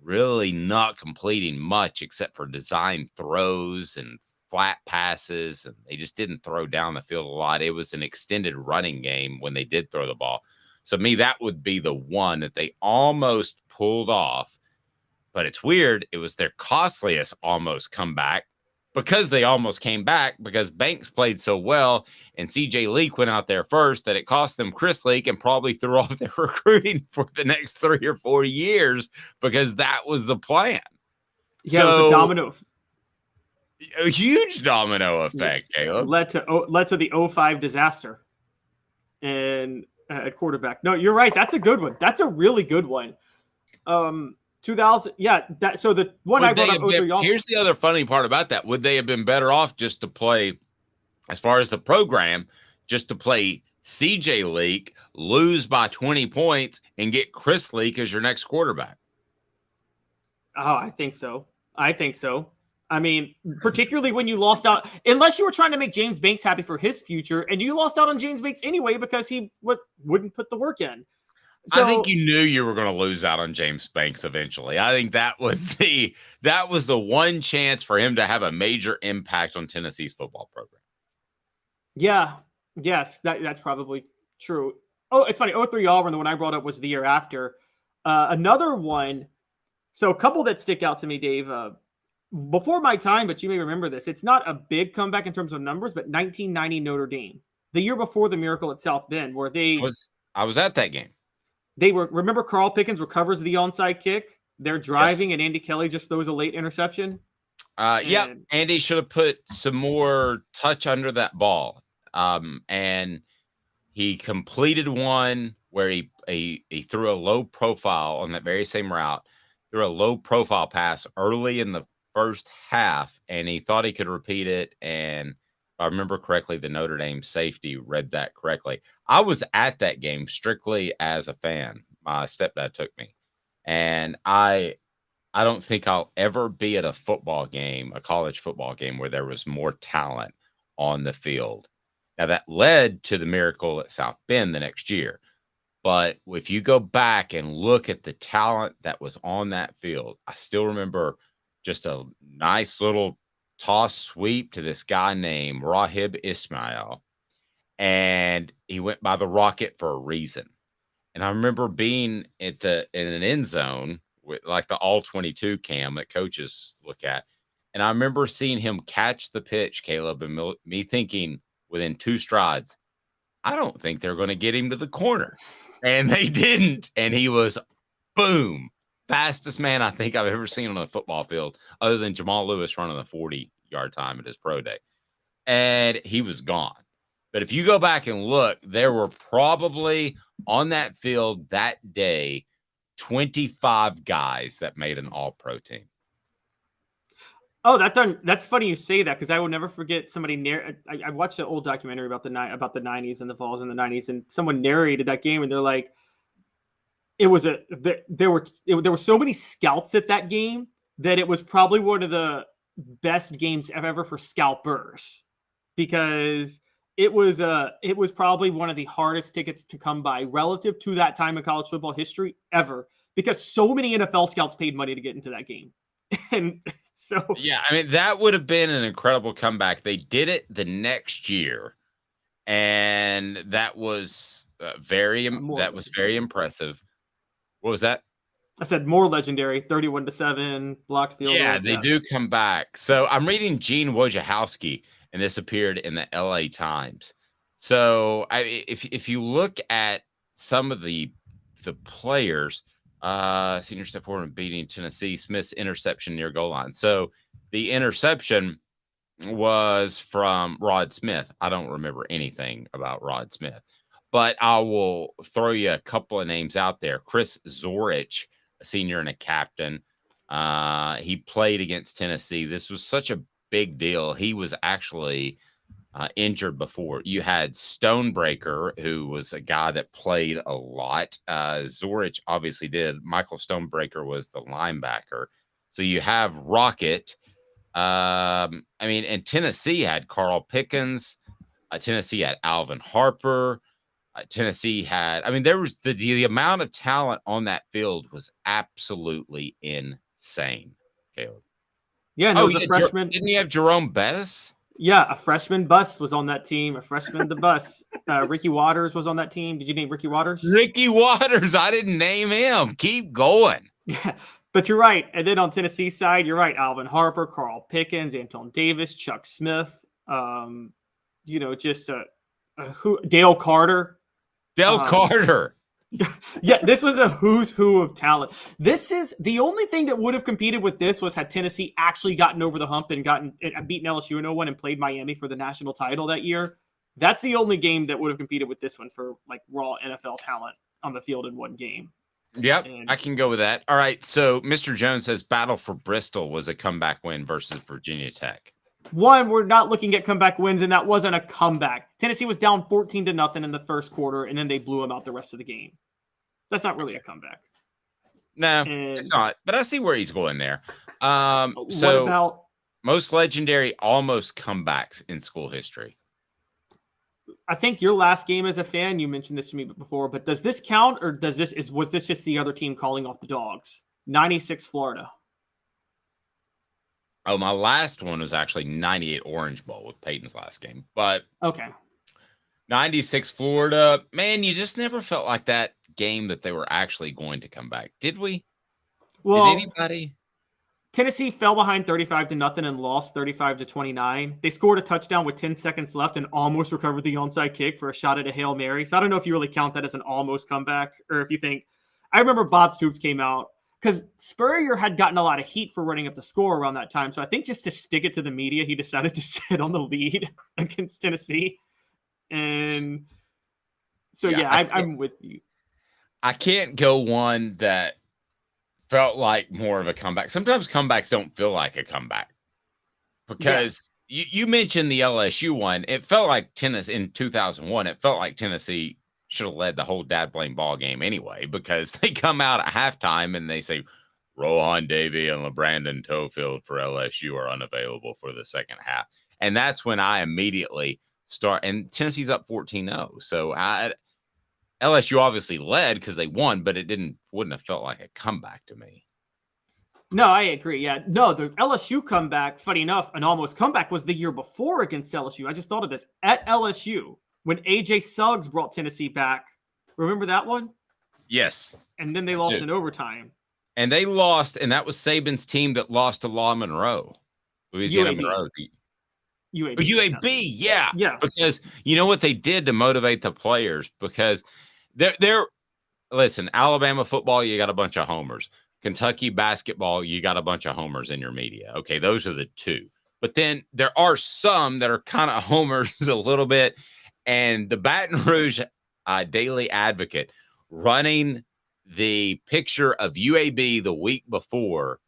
Speaker 3: really not completing much except for design throws and flat passes, and they just didn't throw down the field a lot. It was an extended running game when they did throw the ball. So that would be the one that they almost pulled off. But it's weird. It was their costliest almost comeback because they almost came back because Banks played so well and CJ Leak went out there first that it cost them Chris Leak and probably threw off their recruiting for the next 3 or 4 years because that was the plan.
Speaker 4: Yeah, so, it was a domino.
Speaker 3: A huge domino effect,
Speaker 4: yes,
Speaker 3: Caleb.
Speaker 4: Led to the 05 disaster and at quarterback. No, you're right. That's a good one. That's a really good one. 2000. Yeah. So the one I brought up.
Speaker 3: Here's the other funny part about that. Would they have been better off just to play, as far as the program, just to play CJ Leak, lose by 20 points, and get Chris Leak as your next quarterback?
Speaker 4: Oh, I think so. I mean, particularly when you lost out, unless you were trying to make James Banks happy for his future, and you lost out on James Banks anyway because he wouldn't put the work in. So,
Speaker 3: I think you knew you were going to lose out on James Banks eventually. I think that was the one chance for him to have a major impact on Tennessee's football program.
Speaker 4: Yeah, yes, that's probably true. Oh, it's funny. 03 Auburn, the one I brought up was the year after. Another one. So a couple that stick out to me, Dave. Before my time, but you may remember this. It's not a big comeback in terms of numbers, but 1990 Notre Dame, the year before the miracle at South Bend, where
Speaker 3: I was at that game.
Speaker 4: Remember Carl Pickens recovers the onside kick. They're driving, and Andy Kelly just throws a late interception.
Speaker 3: Yeah, Andy should have put some more touch under that ball. And he completed one where he threw a low profile on that very same route, threw a low profile pass early in the first half, and he thought he could repeat it. And if I remember correctly, the Notre Dame safety read that correctly. I was at that game strictly as a fan. My stepdad took me, and I don't think I'll ever be at a football game, a college football game, where there was more talent on the field. Now, that led to the miracle at South Bend the next year. But if you go back and look at the talent that was on that field, I still remember just a nice little toss sweep to this guy named Rahib Ismail. And he went by the Rocket for a reason. And I remember being in an end zone with like the all 22 cam that coaches look at. And I remember seeing him catch the pitch, Caleb, and me thinking within 2 strides, I don't think they're going to get him to the corner. And they didn't. And he was, boom, fastest man I think I've ever seen on a football field, other than Jamal Lewis running the 40-yard time at his pro day. And he was gone. But if you go back and look, there were probably on that field that day 25 guys that made an all-pro team.
Speaker 4: Oh, that's funny you say that, because I will never forget somebody I watched an old documentary about the 90s and the Vols in the 90s, and someone narrated that game, and they're like, there were so many scouts at that game that it was probably one of the best games ever for scalpers, because it was probably one of the hardest tickets to come by relative to that time in college football history ever, because so many NFL scouts paid money to get into that game. And so,
Speaker 3: yeah, I mean, that would have been an incredible comeback. They did it the next year, and that was very impressive. What was that?
Speaker 4: I said more legendary, 31-7 blocked field goal.
Speaker 3: Yeah, they do come back. So I'm reading Gene Wojciechowski, and this appeared in the LA Times. So if you look at some of the players, senior step forward and beating Tennessee, Smith's interception near goal line. So the interception was from Rod Smith. I don't remember anything about Rod Smith, but I will throw you a couple of names out there. Chris Zorich, a senior and a captain. He played against Tennessee. This was such a big deal. He was actually injured before. You had Stonebreaker, who was a guy that played a lot. Zorich obviously did. Michael Stonebreaker was the linebacker. So you have Rocket. And Tennessee had Carl Pickens. Tennessee had Alvin Harper. Tennessee had, there was the amount of talent on that field was absolutely insane, Caleb.
Speaker 4: Yeah, and there was a freshman.
Speaker 3: Didn't he have Jerome Bettis?
Speaker 4: Yeah, a freshman bus was on that team. A freshman the bus. Ricky Waters was on that team. Did you name Ricky Waters?
Speaker 3: Ricky Waters. I didn't name him. Keep going.
Speaker 4: Yeah, but you're right. And then on Tennessee side, you're right. Alvin Harper, Carl Pickens, Anton Davis, Chuck Smith. Dale Carter.
Speaker 3: Carter.
Speaker 4: Yeah, this was a who's who of talent. This is the only thing that would have competed with this was had Tennessee actually gotten over the hump and beaten LSU in 01 and played Miami for the national title that year. That's the only game that would have competed with this one for like raw NFL talent on the field in one game.
Speaker 3: Yep, I can go with that. All right, so Mr. Jones says Battle for Bristol was a comeback win versus Virginia Tech.
Speaker 4: One, we're not looking at comeback wins, and that wasn't a comeback. Tennessee was down 14-0 in the first quarter, and then they blew them out the rest of the game. That's not really a comeback.
Speaker 3: No, it's not. But I see where he's going there.
Speaker 4: What about
Speaker 3: most legendary almost comebacks in school history?
Speaker 4: I think your last game as a fan, you mentioned this to me before, but does this count, or was this just the other team calling off the dogs? 96 Florida.
Speaker 3: Oh, my last one was actually 98 Orange Bowl with Peyton's last game. But
Speaker 4: okay.
Speaker 3: 96 Florida, man, you just never felt like that game that they were actually going to come back. Did we?
Speaker 4: Well,
Speaker 3: did anybody?
Speaker 4: Tennessee fell behind 35-0 and lost 35-29. They scored a touchdown with 10 seconds left and almost recovered the onside kick for a shot at a Hail Mary. So I don't know if you really count that as an almost comeback, or if you think. I remember Bob Stoops came out because Spurrier had gotten a lot of heat for running up the score around that time. So I think just to stick it to the media, he decided to sit on the lead against Tennessee. And so, I'm with you.
Speaker 3: I can't go one that felt like more of a comeback. Sometimes comebacks don't feel like a comeback because you mentioned the LSU one. It felt like Tennessee in 2001. It felt like Tennessee should have led the whole dad blame ball game anyway, because they come out at halftime and they say Rohan Davey and LeBrandon Tofield for LSU are unavailable for the second half. And that's when I immediately start, and Tennessee's up 14-0. So LSU obviously led because they won, but wouldn't have felt like a comeback to me.
Speaker 4: No, I agree. Yeah. No, the LSU comeback, funny enough, an almost comeback was the year before against LSU. I just thought of this. At LSU, when AJ Suggs brought Tennessee back. Remember that one?
Speaker 3: Yes.
Speaker 4: And then they lost in overtime.
Speaker 3: And they lost, and that was Saban's team that lost to Law Monroe. Louisiana Monroe. UAB, yeah. Because you know what they did to motivate the players? Because they're listen, Alabama football, you got a bunch of homers. Kentucky basketball, you got a bunch of homers in your media. Okay, those are the two. But then there are some that are kind of homers a little bit. And the Baton Rouge Daily Advocate running the picture of UAB the week before,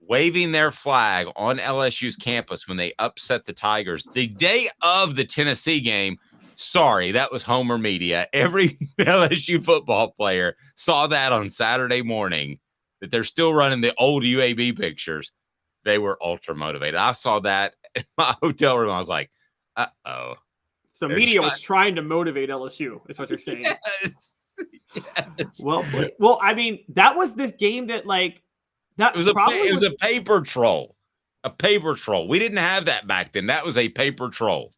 Speaker 3: waving their flag on LSU's campus when they upset the Tigers the day of the Tennessee game. Sorry, that was Homer media. Every LSU football player saw that on Saturday morning, that they're still running the old UAB pictures. They were ultra motivated. I saw that in my hotel room. I was like, uh-oh.
Speaker 4: So media was trying to motivate LSU, is what you're saying.
Speaker 3: Yes.
Speaker 4: Well, I mean, that was this game that
Speaker 3: it was a paper troll. A paper troll. We didn't have that back then. That was a paper troll.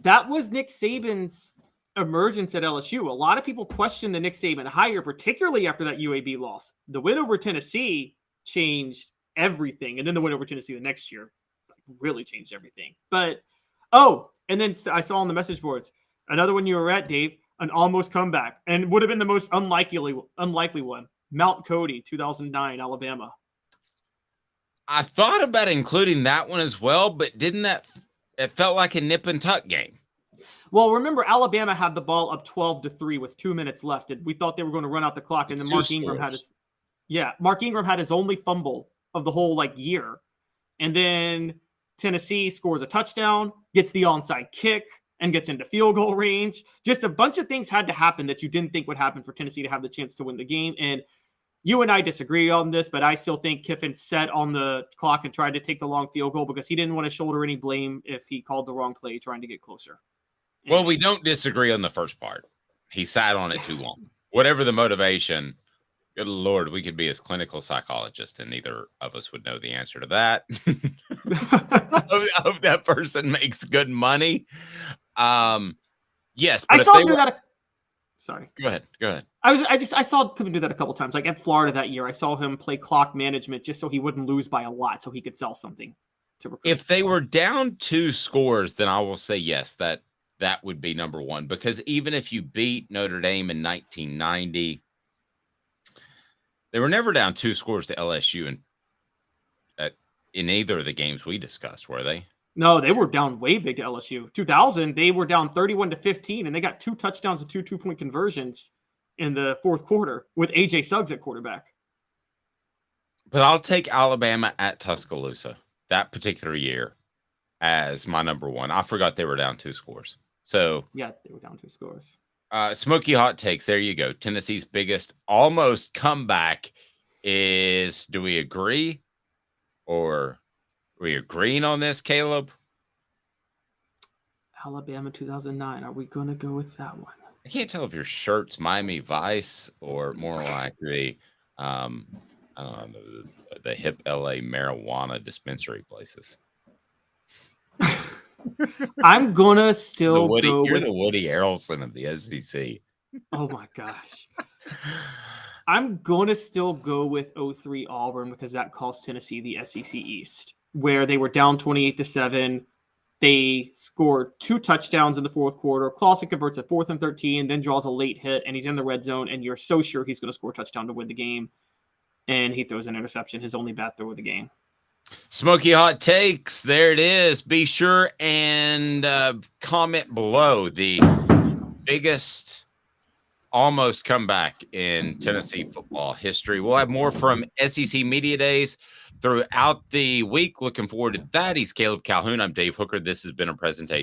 Speaker 4: That was Nick Saban's emergence at LSU. A lot of people questioned the Nick Saban hire, particularly after that UAB loss. The win over Tennessee changed everything. And then the win over Tennessee the next year really changed everything. But, and then I saw on the message boards, another one you were at, Dave, an almost comeback, and would have been the most unlikely one. Mount Cody, 2009, Alabama.
Speaker 3: I thought about including that one as well, but it felt like a nip and tuck game.
Speaker 4: Well, remember, Alabama had the ball up 12-3 with 2 minutes left, and we thought they were going to run out the clock, and then Mark Ingram had his only fumble of the whole year. And then Tennessee scores a touchdown, gets the onside kick, and gets into field goal range. Just a bunch of things had to happen that you didn't think would happen for Tennessee to have the chance to win the game. And you and I disagree on this, but I still think Kiffin sat on the clock and tried to take the long field goal because he didn't want to shoulder any blame if he called the wrong play trying to get closer.
Speaker 3: Well, we don't disagree on the first part. He sat on it too long. Whatever the motivation, good Lord, we could be as clinical psychologists and neither of us would know the answer to that. I hope that person makes good money. Yes, but
Speaker 4: I saw him do that. Sorry.
Speaker 3: Go ahead.
Speaker 4: I saw Pippen do that a couple times. Like at Florida that year, I saw him play clock management just so he wouldn't lose by a lot, so he could sell something to recruits.
Speaker 3: If they were down 2 scores, then I will say yes, that would be number one. Because even if you beat Notre Dame in 1990, they were never down 2 scores to LSU in either of the games we discussed, were they?
Speaker 4: No, they were down way big to LSU. 2000, they were down 31-15, and they got 2 touchdowns and 2 2-point conversions in the fourth quarter with AJ Suggs at quarterback.
Speaker 3: But I'll take Alabama at Tuscaloosa that particular year as my number one. I forgot they were down 2 scores. So
Speaker 4: yeah, they were down 2 scores.
Speaker 3: Smoky hot takes. There you go. Tennessee's biggest almost comeback is. Do we agree, or are we agreeing on this, Caleb?
Speaker 4: Alabama 2009. Are we going to go with that one?
Speaker 3: I can't tell if your shirt's Miami Vice or more likely, I don't know, the hip LA marijuana dispensary places.
Speaker 4: I'm gonna still go
Speaker 3: You're
Speaker 4: with
Speaker 3: the Woody Harrelson of the SEC.
Speaker 4: Oh my gosh. I'm gonna still go with 03 Auburn because that cost Tennessee the SEC East, where they were down 28-7. They scored 2 touchdowns in the fourth quarter. Clausen converts a 4th and 13, then draws a late hit, and he's in the red zone, and you're so sure he's going to score a touchdown to win the game. And he throws an interception, his only bad throw of the game.
Speaker 3: Smoky hot takes. There it is. Be sure and comment below the biggest almost comeback in Tennessee football history. We'll have more from SEC Media Days throughout the week. Looking forward to that. He's Caleb Calhoun. I'm Dave Hooker. This has been a presentation